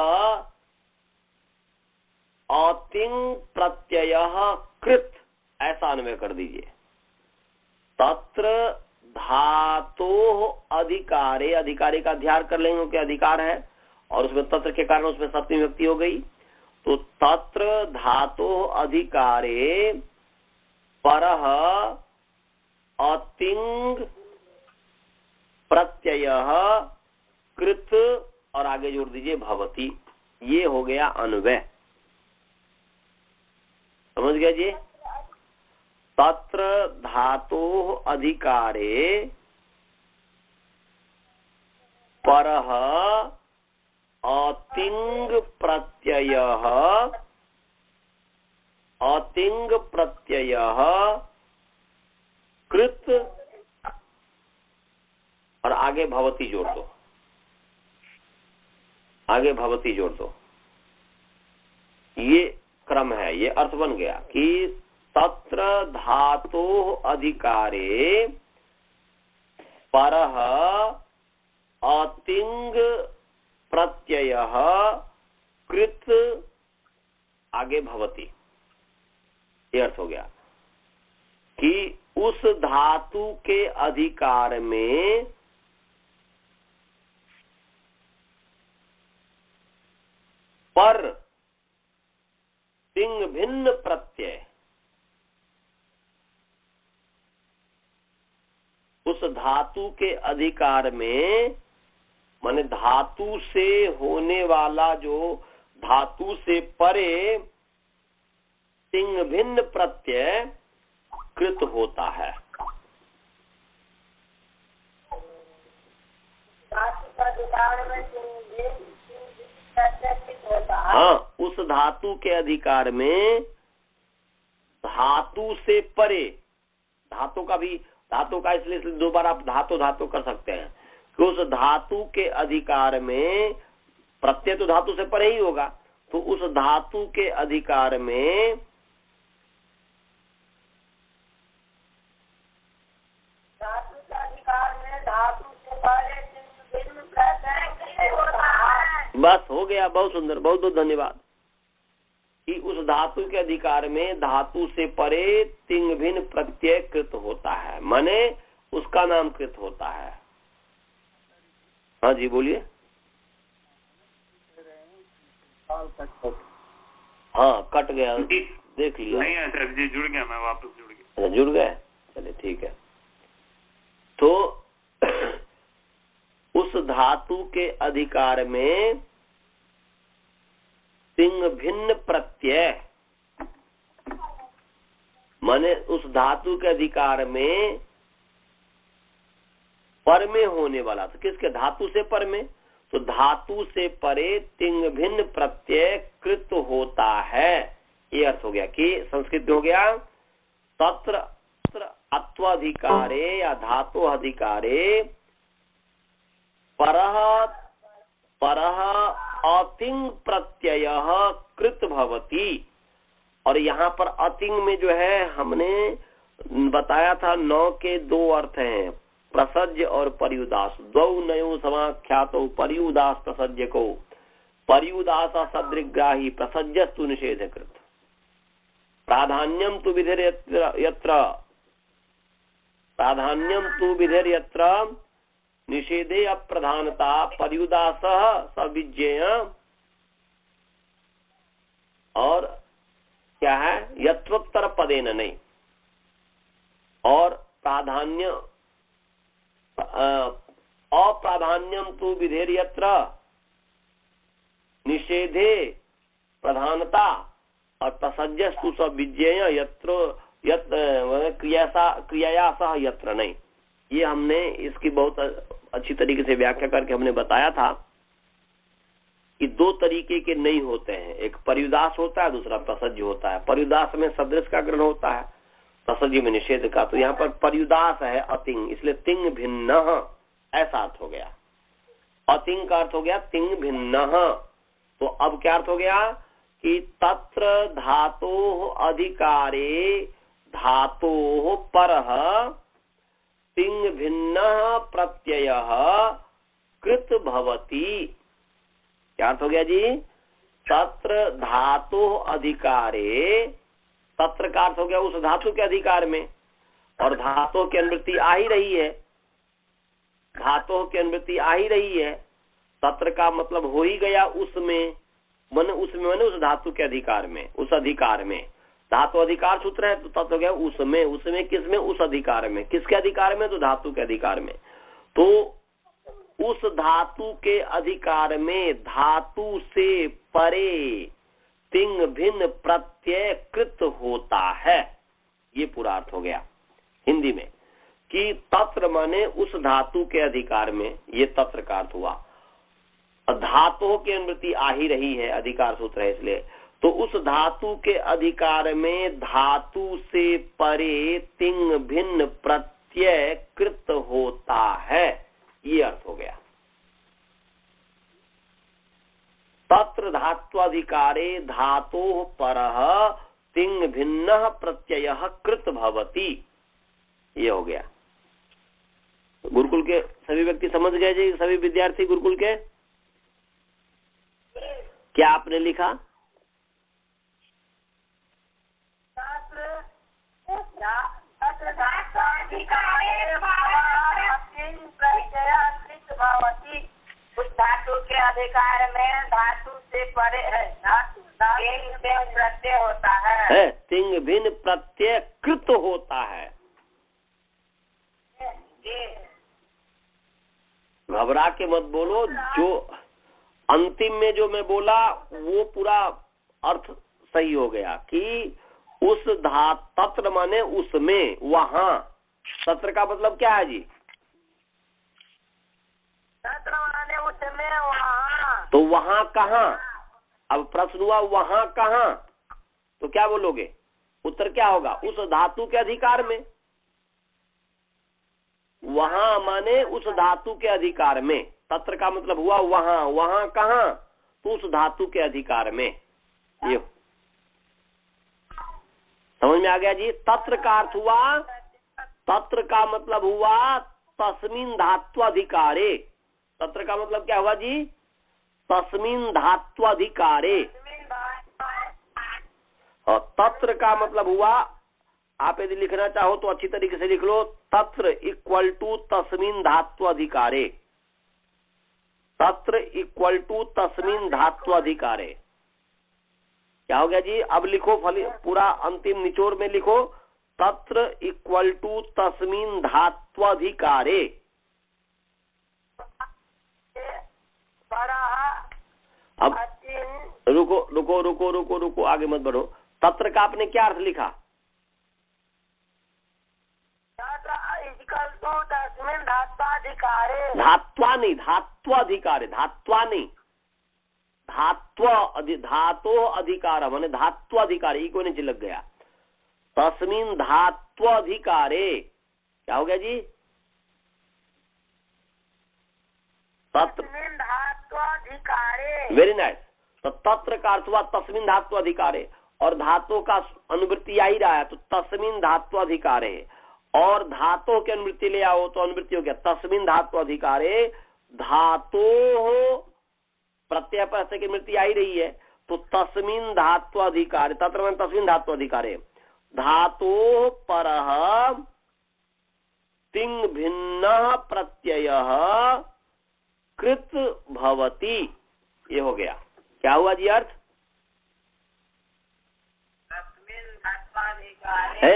A: अतिंग प्रत्यय कृत, ऐसा अन्वय कर दीजिए। तत्र धातु अधिकारे, अधिकारे का अध्यार कर लेंगे कि अधिकार है और उसमें तत्र के कारण उसमें सप्तमी विभक्ति हो गई। तो तत्र धातु अधिकारे परह अतिंग प्रत्यय कृत, और आगे जोड़ दीजिए भवती। ये हो गया अन्वय। समझ गया जी? तत्र धातु अधिकारे परह अतिंग प्रत्यय अतिंग प्रत्यय कृत और आगे भवती जोड़ दो, आगे भवती जोड़ दो। ये क्रम है, ये अर्थ बन गया कि तत्र धातो अधिकारे परः अतिंग प्रत्यय कृत आगे भवती। ये अर्थ हो गया कि उस धातु के अधिकार में पर तिंग भिन्न प्रत्यय, उस धातु के अधिकार में माने धातु से होने वाला जो धातु से परे तिंग भिन्न प्रत्यय कृत होता है। हाँ, उस धातु के अधिकार में धातु से परे, धातु का इसलिए दो बार आप धातु कर सकते हैं कि उस धातु के अधिकार में प्रत्यय तो धातु से परे ही होगा, तो उस धातु के अधिकार में
C: धातु से परे भिन्न प्रत्यय होता है।
A: बस हो गया, बहुत सुंदर, बहुत बहुत धन्यवाद। कि उस धातु के अधिकार में धातु से परे तिंग भिन्न प्रत्यय कृत होता है, माने उसका नाम कृत होता है। हाँ जी बोलिए। हाँ कट गया, देख लिया।
B: नहीं आचार्य जी जुड़ गया, मैं वापस जुड़ गया।
A: जुड़ गए, चलिए ठीक है। तो उस धातु के अधिकार में तिंग भिन्न प्रत्यय माने उस धातु के अधिकार में पर में होने वाला, तो किसके धातु से पर में, तो धातु से परे तिंग भिन्न प्रत्यय कृत होता है। ये अर्थ हो गया कि संस्कृत में हो गया तत्र अत्वाधिकारे या धातु अधिकारे परः अतिंग प्रत्यय कृत भवति। और यहाँ पर अतिंग में जो है हमने बताया था 9 के 2 अर्थ हैं, प्रसज्य और पर्युदास। द्वौ नयो समाख्यातो पर्युदास प्रसज्य को, पर्युदास सदृग्राही प्रसज्यस्तु निषेधकृत। प्राधान्यम तु विधिर्यत्र निषेधे अप्रधानता पर्युदास सविज्ञेय। और क्या है, यत्रोत्तर पदेन नहीं। और प्राधान्य अप्राधान्यम तु विधेर्यत्र निषेधे प्रधानता और प्रसज्यस्तु सविज्ञेय यत्र क्रियाया सह यत्र नहीं। ये हमने इसकी बहुत अच्छी तरीके से व्याख्या करके हमने बताया था कि 2 तरीके के नहीं होते हैं, एक पर्युदास होता है, दूसरा प्रसज्य होता है। पर्युदास में सदृश का ग्रहण होता है, प्रसज्य में निषेध का। तो यहाँ पर पर्युदास है अतिंग, इसलिए तिंग भिन्न ऐसा अर्थ हो गया। अतिंग का अर्थ हो गया तिंग भिन्न। तो अब क्या अर्थ हो गया कि तत्र धातो अधिकारे धातो परः तिंग भिन्न प्रत्यय कृत भवति। क्या अर्थ हो गया जी, तत्र धातो अधिकारे, तत्र का अर्थ हो गया उस धातु के अधिकार में, और धातु की अनुवृत्ति आ ही रही है, धातु की अनुवृत्ति आ ही रही है। तत्र का मतलब हो ही गया उसमें, माने उस धातु के अधिकार में, उस अधिकार में। धातु अधिकार सूत्र है तो तत्व हो गया उसमें किसमें, उस अधिकार में। किसके अधिकार में, तो धातु के अधिकार में। तो उस धातु के अधिकार में धातु से परे तिंग भिन्न प्रत्यय कृत होता है। ये पूरा अर्थ हो गया हिंदी में कि तत्र माने उस धातु के अधिकार में, ये तत्र का अर्थ हुआ। धातु की अनुवृत्ति आ ही रही है, अधिकार सूत्र है इसलिए। तो उस धातु के अधिकार में धातु से परे तिंग भिन्न प्रत्यय कृत होता है, ये अर्थ हो गया। तत्र धात्वाधिकारे धातोः परः तिंग भिन्न प्रत्यय कृत भवति, ये हो गया। गुरुकुल के सभी व्यक्ति समझ गए जी? सभी विद्यार्थी गुरुकुल के? क्या आपने लिखा?
C: उस धातु के अधिकार में धातु से परे है, तिंग भिन्न प्रत्यय होता है,
A: तिंग भिन्न प्रत्यय कृत होता है। घबरा के मत बोलो, जो अंतिम में जो मैं बोला वो पूरा अर्थ सही हो गया कि उस तत्र माने उसमें, वहां। तत्र का मतलब क्या है जी?
C: तत्र माने उसमें, वहां।
A: तो वहां कहाँ? अब प्रश्न हुआ वहां कहाँ, तो क्या बोलोगे? उत्तर क्या होगा? उस धातु के अधिकार में। वहां माने उस धातु के अधिकार में। तत्र का मतलब हुआ वहां, वहां कहाँ? तो उस धातु के अधिकार में। ये समझ में आ गया जी? तत्र का अर्थ हुआ, तत्र का मतलब हुआ तस्मिन् धात्वाधिकारे। तत्र का मतलब क्या हुआ जी? तस्मिन् धात्वाधिकारे। और तत्र का मतलब हुआ, आप यदि लिखना चाहो तो अच्छी तरीके से लिख लो, तत्र इक्वल टू तस्मिन् धात्वाधिकारे। तत्र इक्वल टू तस्मिन् धात्वाधिकारे। क्या हो गया जी? अब लिखो पूरा अंतिम निचोड़ में लिखो, तत्र इक्वल टू तस्मिन् धात्वाधिकारे। अब रुको रुको रुको रुको रुको, आगे मत बढ़ो। तत्र का आपने क्या अर्थ लिखा? धात्वा नहीं, धात्वाधिकारे। धात्वा नहीं, धातो अधिकार माने धात्वाधिकार, ई को नीचे लग गया। तस्मिन् धात्वाधिकारे। क्या हो गया जी? तत्र धात्वाधिकारे। Very nice. तो तत्र का अर्थ हुआ तस्मिन् धात्वाधिकारे, और धातु का अनुवृत्ति आ ही रहा है, तो तस्मिन् धात्वाधिकारे। और धातु के अनुवृत्ति ले आओ तो अनुवृत्ति हो गया तस्मिन् धात्वाधिकारे। धातो प्रत्यय पर की अनुवृत्ति आ ही रही है, तो तस्मिन् धात्वाधिकारे। तत्र में तस्मिन् धात्वाधिकारे धातो परः तिंग भिन्न प्रत्यय कृत भवति, ये हो गया। क्या हुआ जी अर्थ?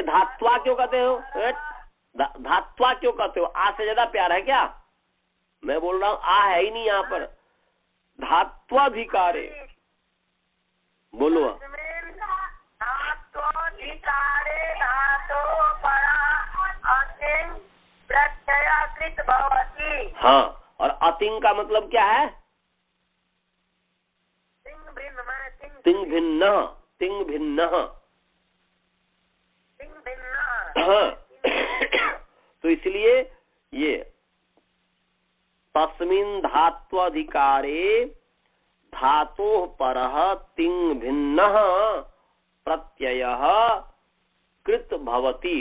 A: धात्वा क्यों कहते हो? धात्वा क्यों कहते हो? आ से ज्यादा प्यार है क्या? मैं बोल रहा हूँ आ है ही नहीं यहाँ पर। धात्वाधिकारे बोलो। हाँ, और अतिंग का मतलब क्या है? तिंग भिन्न। तिंग भिन्न। हाँ। तो इसलिए ये तस्मिन् धात्वाधिकारे धातोः परः तिंग भिन्न प्रत्यय कृत भवति।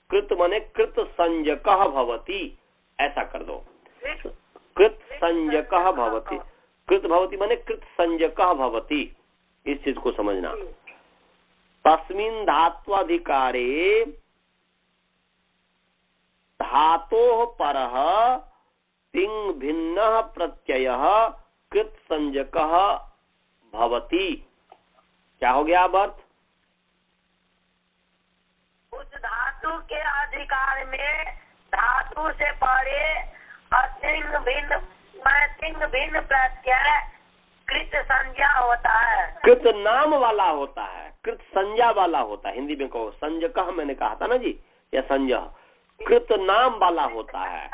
A: कृत माने कृत संज्ञकः भवति, ऐसा कर दो। कृत संज्ञकः भवति। कृत भवति माने कृत संज्ञकः भवति, इस चीज को समझना। तस्मिन् धात्वाधिकारे धातोः परः तिंग भिन्न प्रत्यय कृत संज्ञकः भवति। क्या हो गया अब अर्थ?
C: उस धातु के अधिकार में धातु से परे तिंग भिन्न प्रत्यय कृत संज्ञा होता है।
A: कृत नाम वाला होता है, कृत संज्ञा वाला होता है। हिंदी में कहो संज्ञकः, मैंने कहा था ना जी, या संज्ञा। कृत नाम वाला होता है।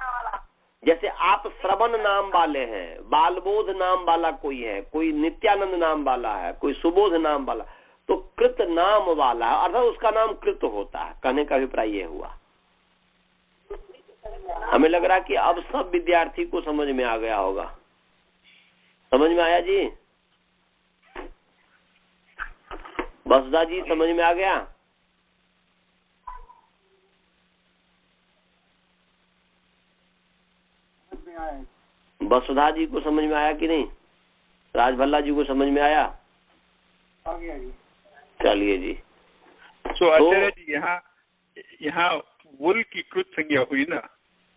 A: जैसे आप श्रवण नाम वाले हैं, बालबोध नाम वाला कोई है, कोई नित्यानंद नाम वाला है, कोई सुबोध नाम वाला, तो कृत नाम वाला अर्थात उसका नाम कृत होता है। कहने का अभिप्राय ये हुआ। हमें लग रहा कि अब सब विद्यार्थी को समझ में आ गया होगा। समझ में आया जी? बसुधा जी समझ में आ गया? वसुधा जी को समझ में आया कि नहीं? राजभल्ला जी को समझ में आया?
E: आ गया जी।
A: चलिए जी।
D: तो आचार्य जी यहाँ वुल की कृत संज्ञा हुई ना?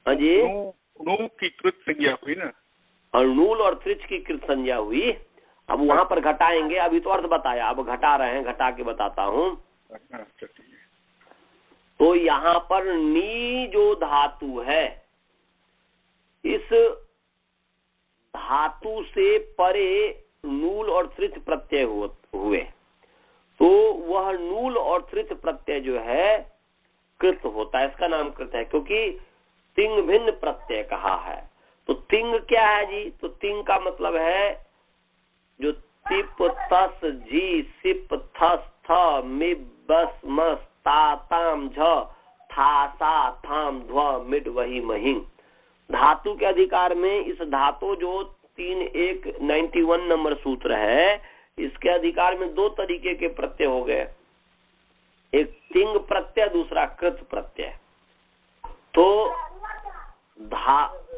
A: हाँ जी।
D: नू की कृत संज्ञा हुई ना?
A: और नूल और त्रिच की कृत संज्ञा हुई। अब वहाँ पर घटाएंगे, अभी तो अर्थ बताया, अब घटा रहे हैं, घटा के बताता हूँ। तो यहाँ पर नी जो धातु है, इस धातु से परे नूल और त्रिच प्रत्यय हुए, तो वह नूल और त्रिच प्रत्यय जो है कृत होता है। इसका नाम कृत है क्योंकि तिंग भिन्न प्रत्यय कहा है। तो तिंग क्या है जी? तो तिंग का मतलब है जो तिप तस जी सिप थस थ मिब बस मस ता ताम झ था सा थाम ध्व मिड वही महिंग। धातु के अधिकार में इस धातु जो 3.191 नंबर सूत्र है, इसके अधिकार में दो तरीके के प्रत्यय हो गए, एक तिंग प्रत्यय, दूसरा कृत प्रत्यय। तो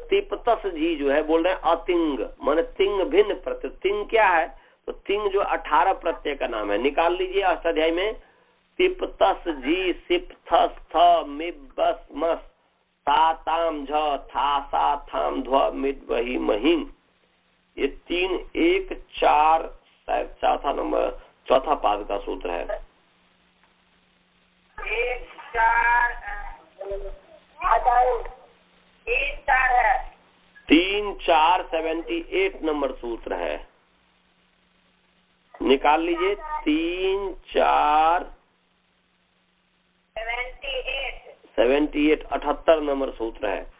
A: तिपतस जी जो है बोल रहे हैं अतिंग, माने तिंग भिन्न प्रत्यय। तिंग क्या है? तो तिंग जो 18 प्रत्यय का नाम है, निकाल लीजिए अष्टाध्यायी में। तिपतस जी सिप थस थ मिब बस मस ता ताम झ था सा थाम ध्व मिड वही महिंग। ये 3.1.4 शायद चौथा पाद का सूत्र है। 3.478 नंबर सूत्र है, निकाल लीजिए। 3.478 78 नंबर सूत्र है।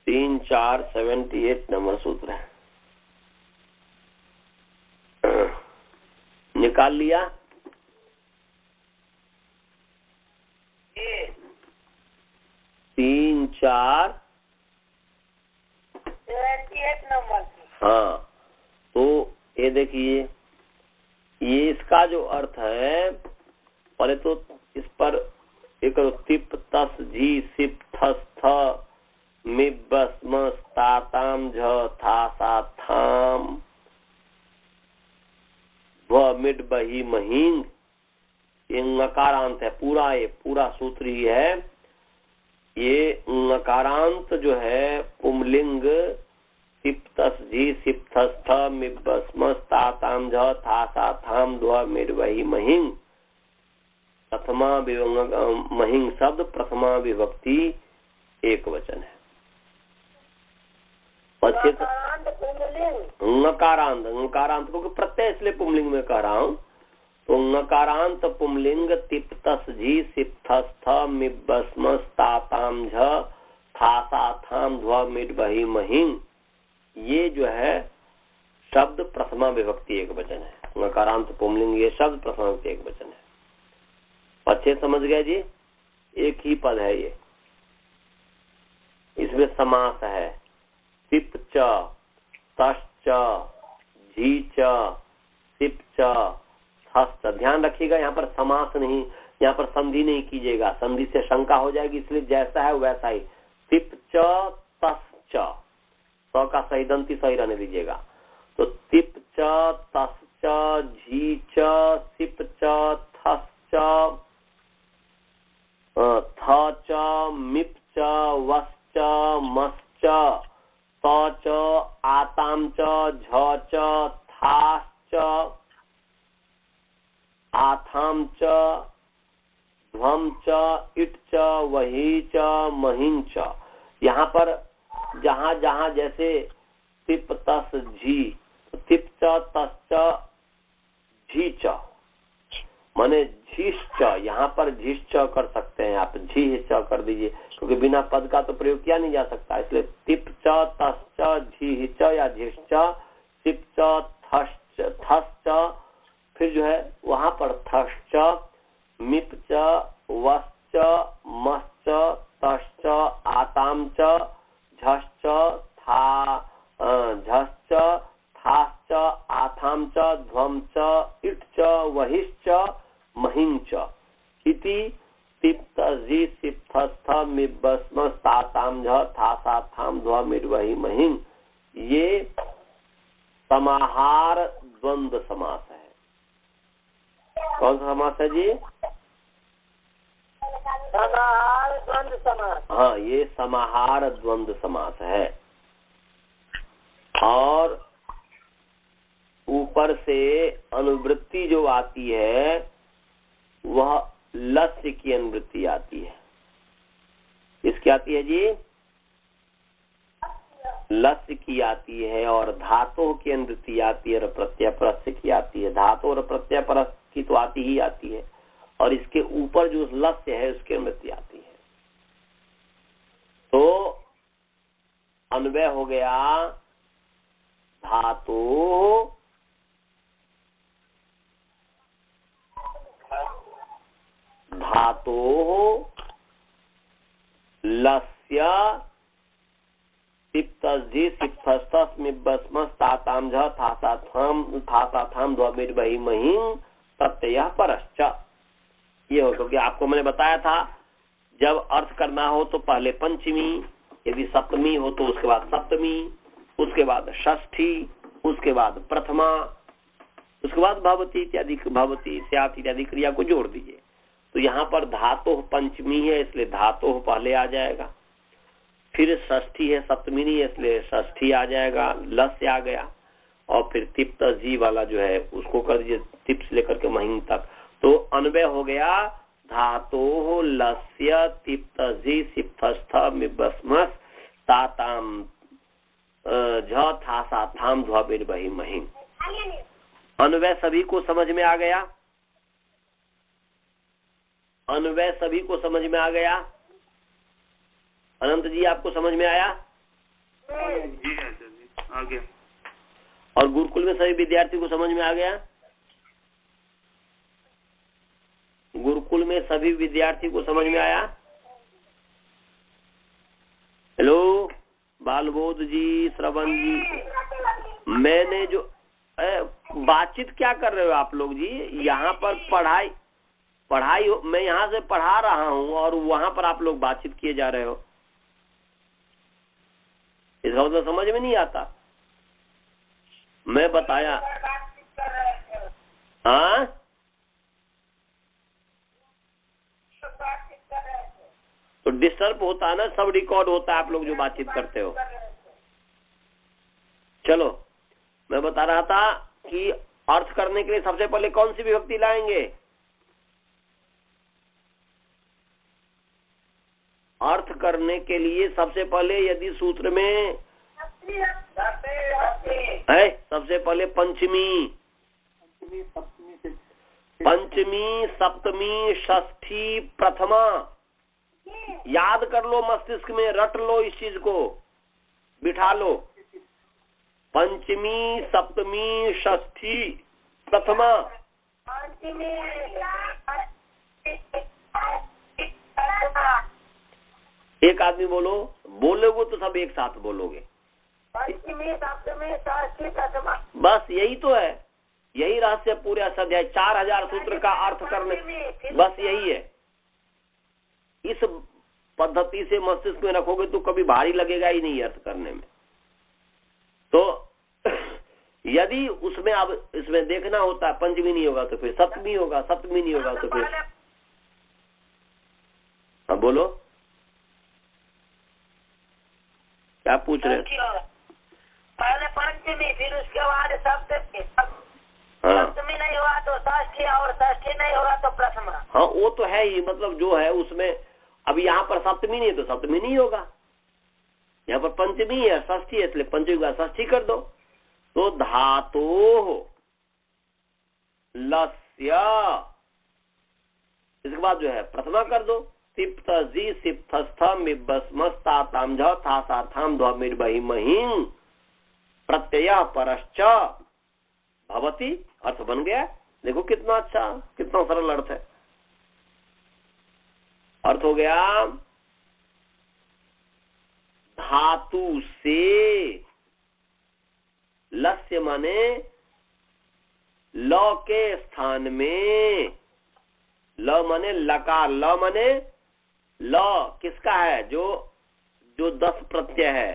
A: 3.478 नंबर सूत्र है, निकाल लिया।
C: 3.478 नंबर।
A: हाँ, तो ये देखिए, ये इसका जो अर्थ है, पहले तो इस पर एक तिप तस जी सिप थस थ मिब बस मस ता ताम झ था सा थाम व मिड बही महिंग। ये नकारांत है पूरा, ये पूरा सूत्र ही है। ये नकारांत जो है पुमलिंग सिप तस जी सिप थस थ मिब बस मस ता ताम झ था सा थाम ध्व मिड बही महिंग। प्रथमा महिंग शब्द प्रथमा विभक्ति एक वचन है। नकारांत, नकारांत क्योंकि प्रत्यय इसलिए पुमलिंग में कह रहा हूँ। तो नकारांत पुमलिंग तिप तस जी सिप थस थ मिब बस मस ता ताम झ था सा थाम ध्व मिड बही महिंग। ये जो है शब्द प्रथमा विभक्ति एक वचन है। नकारांत पुमलिंग ये शब्द प्रथमा विभक्ति एक वचन है। अच्छे समझ गए जी? एक ही पद है ये, इसमें समास है। सिप च तस च झी च सिप च थस च। ध्यान रखिएगा यहाँ पर समास नहीं, यहाँ पर संधि नहीं कीजिएगा, संधि से शंका हो जाएगी, इसलिए जैसा है वैसा ही। सिप च तस च, स का सही दंती सही रहने दीजिएगा। तो सिप च तस च झी च सिप च थस च थ च मिप च वस च मस च त च आताम च झ च था च आथाम च ध्वम च इट च वही च महिं च। यहाँ पर जहाँ जहाँ जैसे तिप तस झी, तिप च तस च झी च माने झीश च, यहाँ पर पर झिश्च कर सकते हैं आप, झिश्च कर दीजिए, क्योंकि बिना पद का तो प्रयोग किया नहीं जा सकता, इसलिए तिप च तश्च झिश्च या झिश्च, तिप च थश्च, फिर जो है वहां पर थश्च, मिप च वश्च मश्च तश्च आताम च झश्च झश्च थाश्च आथाम च ध्वम च इट च वहिश्च महिं च इति तिप्त जी सिप्थस्थ मिब्बस्म ताताम झ थासाथाम ध्वमिर्वहि महिं। ये समाहार द्वंद्व समास है। कौन सा समास है जी?
C: समाहार द्वंद्व समास।
A: हाँ, ये समाहार द्वंद्व समास है। और ऊपर से अनुवृत्ति जो आती है वह लस्य की अनुवृत्ति आती है। किसकी आती है जी? लस्य की आती है। और धातु की अनुवृत्ति आती है और प्रत्यय परस्य की आती है। धातु और प्रत्यय परस्य की तो आती ही आती है, और इसके ऊपर जो लस्य है उसकी अनुवृत्ति आती है। तो अन्वय हो गया धातु लस्य सिप्तस्झि सिप्तस्थस्मिब्बस्मस् ताताम झ थासाथाम ध्वमिर्वहि महिं प्रत्ययः परश्च। ये हो, क्योंकि आपको मैंने बताया था जब अर्थ करना हो तो पहले पंचमी, यदि सप्तमी हो तो उसके बाद सप्तमी, उसके बाद षष्ठी, उसके बाद प्रथमा, उसके बाद भवती इत्यादि, भवती स्यात् इत्यादि क्रिया को जोड़ दीजिए। तो यहाँ पर धातु पंचमी है इसलिए धातु पहले आ जाएगा, फिर षष्ठी है, सप्तमी नहीं है इसलिए षष्ठी आ जाएगा, लस्य आ गया, और फिर तिप्त जी वाला जो है उसको कर दीजिए तिप से लेकर के महिं तक। तो अन्वय हो गया धातु लस्य तिप्त जी सिप्तस्थ मिब्बस्मस् ताताम झ थासाथाम ध्वमिर्वहि महिं। अन्वय सभी को समझ में आ गया? अन्वय सभी को समझ में आ गया? अनंत जी आपको समझ में आया?
B: जी आचार्य जी, आ गया।
A: और गुरुकुल में सभी विद्यार्थी को समझ में आ गया? गुरुकुल में सभी विद्यार्थी को समझ में आया? हेलो बालबोध जी, श्रवण जी, मैंने जो बातचीत क्या कर रहे हो आप लोग जी? यहाँ पर पढ़ाई मैं यहाँ से पढ़ा रहा हूँ और वहाँ पर आप लोग बातचीत किए जा रहे हो। इसका मतलब समझ में नहीं आता। मैं बताया हाँ, तो डिस्टर्ब होता है ना, सब रिकॉर्ड होता है आप लोग जो बातचीत करते हो। चलो, मैं बता रहा था कि अर्थ करने के लिए सबसे पहले कौन सी विभक्ति लाएंगे? अर्थ करने के लिए सबसे पहले यदि सूत्र में है, सबसे पहले पंचमी, सप्तमी, षष्ठी, प्रथमा। याद कर लो, मस्तिष्क में रट लो, इस चीज को बिठा लो। पंचमी, सप्तमी, षष्ठी, प्रथमा। एक आदमी बोलो, बोलोगे तो सब एक साथ बोलोगे।
C: पंचमी, सप्तमी, षष्ठी, प्रथमा।
A: बस यही तो है, यही रहस्य पूरे अध्याय 4000 सूत्र का अर्थ करने, बस यही है। इस पद्धति से मस्तिष्क में रखोगे तो कभी भारी लगेगा ही नहीं अर्थ करने में। तो यदि उसमें अब इसमें देखना होता है पंचमी नहीं होगा तो फिर सप्तमी होगा, सप्तमी नहीं होगा तो फिर हाँ बोलो, क्या पूछ रहे हैं?
C: पहले पंचमी, फिर उसके बाद सप्तमी,
A: हाँ,
C: सप्तमी नहीं हुआ तो षष्ठी, और षष्ठी नहीं होगा तो प्रथमा।
A: हाँ वो तो है ही, मतलब जो है उसमें अब यहाँ पर सप्तमी नहीं है तो सप्तमी नहीं होगा, यहाँ पर पंचमी है, षष्ठी है, इसलिए पंचमी का षष्ठी कर दो। तो धातु लस्य, इसके बाद जो है प्रथमा कर दो, सिप्त जी सिप्तस्थ मिब्बस्मस्ता ताम झ था साथाम ध्व मिर्बहि महिं प्रत्यय परश्च भवति। अर्थ बन गया। देखो कितना अच्छा, कितना सरल अर्थ है। अर्थ हो गया धातु से, लस्य माने ल के स्थान में, ल माने लकार, ल माने ल किसका है, जो 10 प्रत्यय है,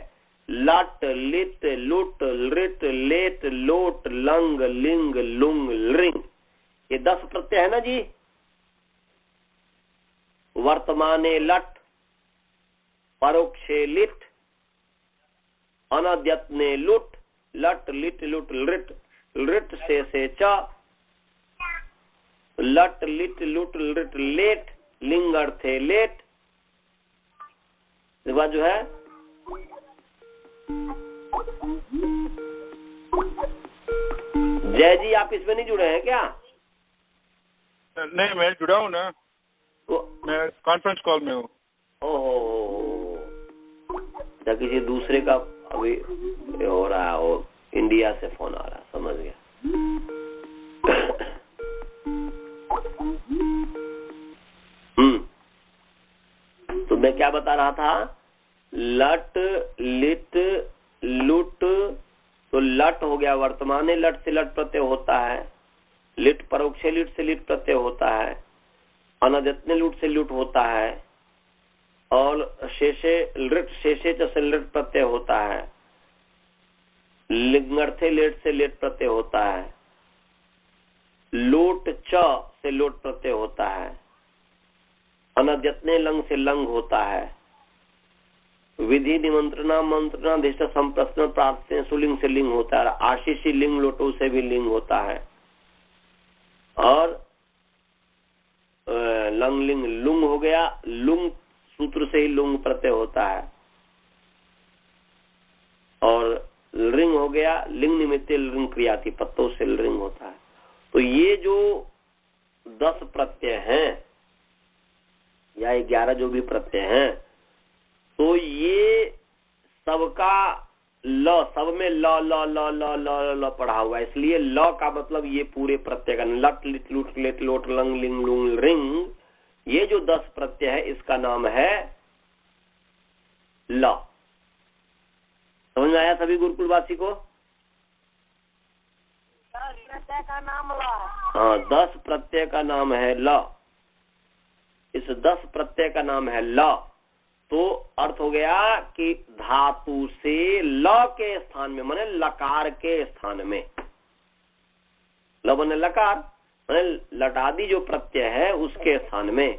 A: लट लिट लुट लृट लेट लोट लंग लिंग लुंग लिंग, ये 10 प्रत्यय है ना जी। वर्तमाने लट, परोक्षे लिट, अनद्यत्ने लुट, लट लिट लुट लृट, लृट से च, लट लिट लुट लृट लेट, लिंग अर्थे लेट। इसके बाद जो है जय जी, आप इसमें नहीं जुड़े हैं क्या?
D: नहीं, मैं जुड़ा हूँ ना, मैं कॉन्फ्रेंस कॉल में हूँ।
A: ओहो, या किसी दूसरे का अभी हो रहा है, वो इंडिया से फोन आ रहा है, समझ गया। तो मैं क्या बता रहा था, लट लिट लुट, तो लट हो गया वर्तमाने लट से लट प्रत्यय होता है, लिट परोक्षे लिट से लिट प्रत्यय होता है, अनद्यत्ने लुट से लुट होता है, और शेषे लृट शेषे च से लृट प्रत्यय होता है, लिंगर्थे लेट से लेट प्रत्यय होता है, लोट च से लोट प्रत्यय होता है, अनद्यत्ने लंग से लंग होता है, विधि निमंत्रणा मंत्रणा अधिष्ठ संप्रश्न प्रार्थना सुलिंग से लिंग होता है, आशीषी लिंग लोटो से भी लिंग होता है, और लंग लिंग लुंग हो गया, लुंग सूत्र से ही लुंग प्रत्यय होता है, और लिंग हो गया, लिंग निमित्त लिंग क्रिया थी, पत्तों से लिंग होता है। तो ये जो 10 प्रत्यय हैं या 11 जो भी प्रत्यय हैं, तो ये सबका ल, सब में ल ल ल ल ल ल पढ़ा हुआ है, इसलिए ल का मतलब ये पूरे प्रत्यय का, लट लिट लुट लेट लोट लंग लिंग लुंग रिंग, ये जो 10 प्रत्यय है इसका नाम है ल। समझ में आया सभी गुरुकुलवासी को?
C: 10 प्रत्यय का नाम ल।
A: हाँ, 10 प्रत्यय का नाम है ल। इस 10 प्रत्यय का नाम है ल। तो अर्थ हो गया कि धातु से ल के स्थान में, माने लकार के स्थान में, ल माने लकार, माने लटादी जो प्रत्यय है उसके स्थान में,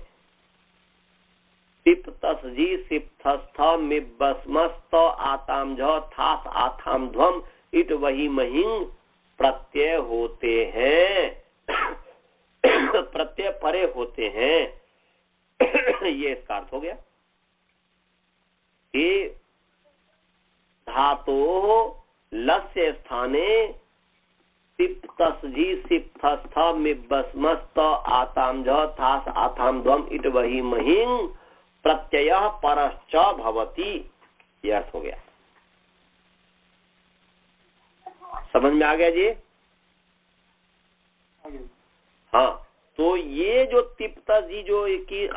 A: सिप तस जी सिप थस्थ मिब्बस्मस्त आताम झ थास आथाम ध्वम इट वही महिंग प्रत्यय होते हैं। प्रत्यय परे होते हैं। ये इसका अर्थ हो गया कि धातो लस्य स्थाने सिप तस जी सिप थस्थ मिब्बस्मस्त आताम झ थास आथाम ध्वम इट वही महिंग प्रत्यय परश्च भवति। यह अर्थ हो गया। समझ में आ गया जी? हाँ, तो ये जो तिप्त जी जो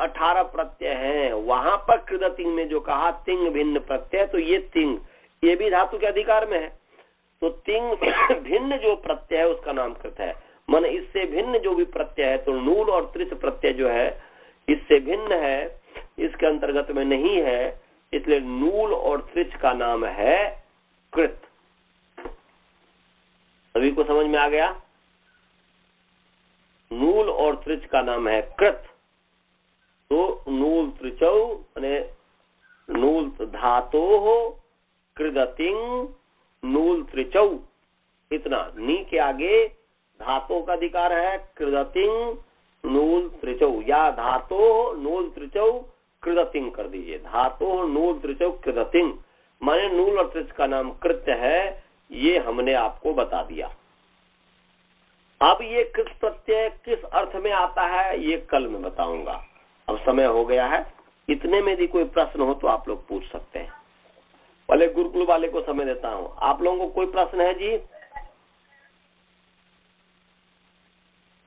A: 18 प्रत्यय हैं, वहां पर कृदतिंग में जो कहा तिंग भिन्न प्रत्यय, तो ये तिंग ये भी धातु के अधिकार में है। तो तिंग भिन्न जो प्रत्यय है उसका नाम कृत है। मन इससे भिन्न जो भी प्रत्यय है, तो नूल और त्रिच प्रत्यय जो है इससे भिन्न है, इसके अंतर्गत में नहीं है, इसलिए नूल और त्रिच का नाम है कृत। सभी को समझ में आ गया? नूल और त्रिच का नाम है कृत। तो नूल त्रिचौ माने नूल धातो हो कृदतिंग नूल त्रिचौ, इतना नी के आगे धातु का अधिकार है, कृदतिंग नूल त्रिचौ, या धातो नूल त्रिचौ कृदतिंग कर दीजिए। धातो नूल त्रिचौ कृदतिंग माने नूल और त्रिच का नाम कृत्य है। ये हमने आपको बता दिया। अब ये कृत प्रत्यय किस अर्थ में आता है ये कल मैं बताऊंगा। अब समय हो गया है, इतने में यदि कोई प्रश्न हो तो आप लोग पूछ सकते हैं। पहले गुरुकुल वाले को समय देता हूँ। आप लोगों को कोई प्रश्न है जी?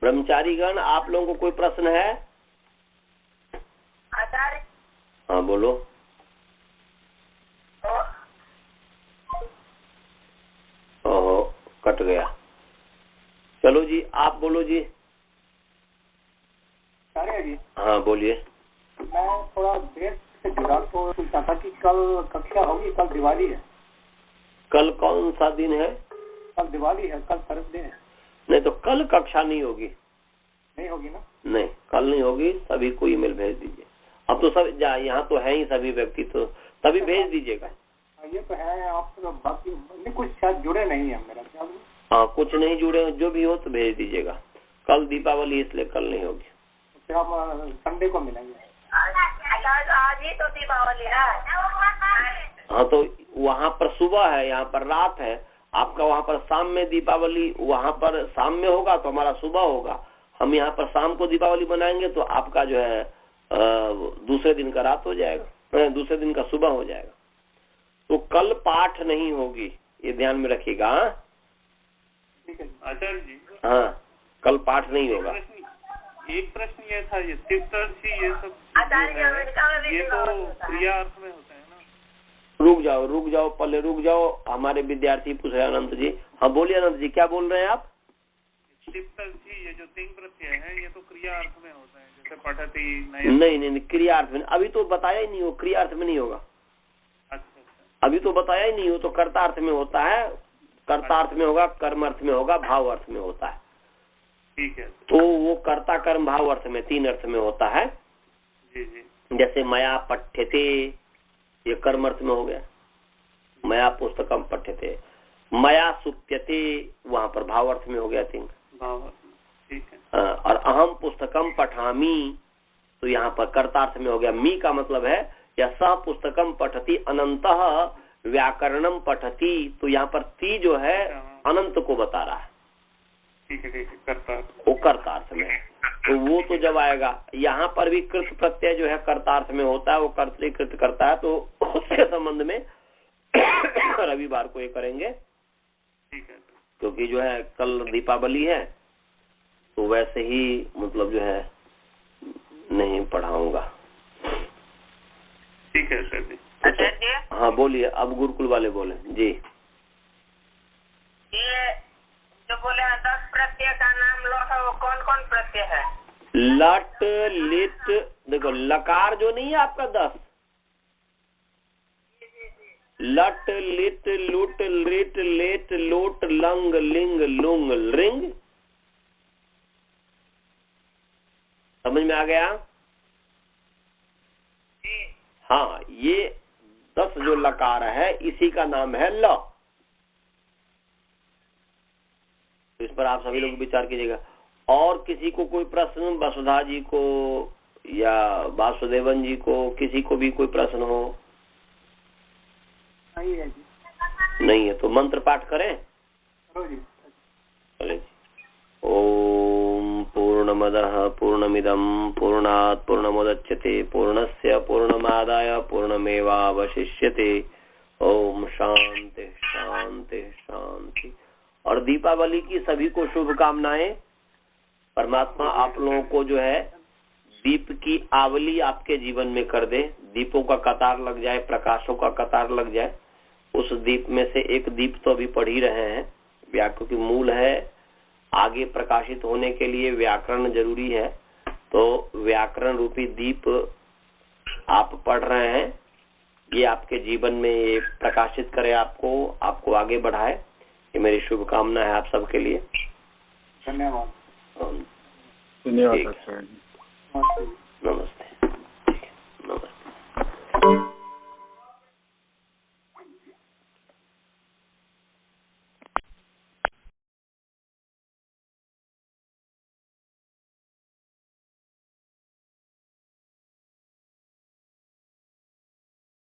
A: ब्रह्मचारीगण, आप लोगों को कोई प्रश्न है?
C: आचार्य।
A: हाँ बोलो। ओहो, कट गया। चलो जी, आप बोलो जी।
E: आचार्य जी,
A: हाँ बोलिए।
E: मैं थोड़ा देर से जुड़ा तो पूछता था कि कल कक्षा होगी, कल दिवाली है।
A: कल कौन सा दिन है?
E: कल दिवाली है, कल थर्सडे है।
A: नहीं तो कल कक्षा नहीं होगी।
E: नहीं होगी ना?
A: नहीं, कल नहीं होगी। सभी को ईमेल भेज दीजिए। अब तो सब यहाँ तो है ही सभी व्यक्ति, तो तभी भेज दीजिएगा।
E: ये तो है, आप तो बाकी कुछ शायद जुड़े नहीं है मेरा ख्याल।
A: हाँ, कुछ नहीं जुड़े, जो भी हो तो भेज दीजिएगा। कल दीपावली इसलिए कल नहीं होगी।
E: फिर हम संडे को मिलेंगे।
C: आज ही तो दीपावली है।
A: हाँ तो वहाँ पर सुबह है, यहाँ पर रात है। आपका वहाँ पर शाम में दीपावली, वहाँ पर शाम में होगा तो हमारा सुबह होगा। हम यहाँ पर शाम को दीपावली मनाएंगे तो आपका जो है दूसरे दिन का रात हो जाएगा, दूसरे दिन का सुबह हो जाएगा। तो कल पाठ नहीं होगी, ये ध्यान में रखिएगा।
B: आचार्य जी,
A: हाँ, कल पाठ नहीं होगा।
B: एक प्रश्न ये था, ये तिप्तर्षि ये सब ये तो क्रिया अर्थ में होता है ना?
A: रुक जाओ, पहले रुक जाओ। हमारे विद्यार्थी पूछ रहे हैं अनंत जी। हाँ बोलिए अनंत जी, क्या बोल रहे हैं आप?
B: तिप्तर्षि ये जो तिंग प्रत्यय है ये तो क्रिया अर्थ में होता है, जैसे पठती।
A: नहीं, क्रिया अर्थ में अभी तो बताया ही नहीं हो, क्रिया अर्थ में नहीं होगा।
B: अच्छा,
A: अभी तो बताया ही नहीं हो, तो कर्ता अर्थ में होता है। कर्ता अर्थ में होगा, कर्म अर्थ में होगा, भाव अर्थ में होता है।
B: ठीक है।
A: तो वो कर्ता कर्म भाव अर्थ में, 3 अर्थ में होता है।
B: जी जी।
A: जैसे मया पठ्यते, ये कर्म अर्थ में हो गया। मया पुस्तकम पठ्यते। मया सुप्यते, वहां पर भाव अर्थ में हो गया 3।
B: ठीक है।
A: और अहम पुस्तकम पठामी, तो यहाँ पर कर्तार्थ में हो गया। मी का मतलब है या सह पुस्तकम पठती अनंतः व्याकरणम पठती, तो यहाँ पर ती जो है अनंत को बता रहा है।
B: ठीक है, कर्ता।
A: वो कर्तार्थ में है। तो वो तो जब आएगा, यहाँ पर भी कृत प्रत्यय जो है कर्तार्थ में होता है, वो कर्तृकृत करता है। तो उसके संबंध में रविवार को ये करेंगे।
B: ठीक है।
A: क्योंकि जो है कल दीपावली है, तो वैसे ही मतलब जो है नहीं पढ़ाऊंगा।
B: ठीक है सर जी।
A: हाँ बोलिए, अब गुरुकुल वाले बोले जी।
C: ये जो बोले 10 प्रत्यय का नाम लो है, वो कौन कौन प्रत्यय है?
A: लट लिट, देखो लकार जो नहीं है आपका 10, लट लिट लुट लिट लेट लोट लंग लिंग लुंग लिंग, समझ में आ गया? हाँ, ये 10 जो लकार है इसी का नाम है ल। तो इस पर आप सभी लोग विचार कीजिएगा। और किसी को कोई प्रश्न, वसुधा जी को या वासुदेवन जी को, किसी को भी कोई प्रश्न हो?
E: नहीं है जी।
A: नहीं है तो मंत्र पाठ करें। चले जी। ओम पूर्णमदः पूर्णमिदं पूर्णात् पूर्णमुदच्यते पूर्णस्य पूर्णमादाय पूर्णमेवावशिष्यते। ओम शांति शांति शांति। और दीपावली की सभी को शुभकामनाएं। परमात्मा आप लोगों को जो है दीप की आवली आपके जीवन में कर दे, दीपों का कतार लग जाए, प्रकाशों का कतार लग जाए। उस दीप में से एक दीप तो अभी पढ़ ही रहे हैं, व्याकरण की मूल है। आगे प्रकाशित होने के लिए व्याकरण जरूरी है, तो व्याकरण रूपी दीप आप पढ़ रहे हैं, ये आपके जीवन में ये प्रकाशित करे, आपको आगे बढ़ाए। ये मेरी शुभकामना है आप सबके लिए।
E: धन्यवाद।
D: धन्यवाद सर।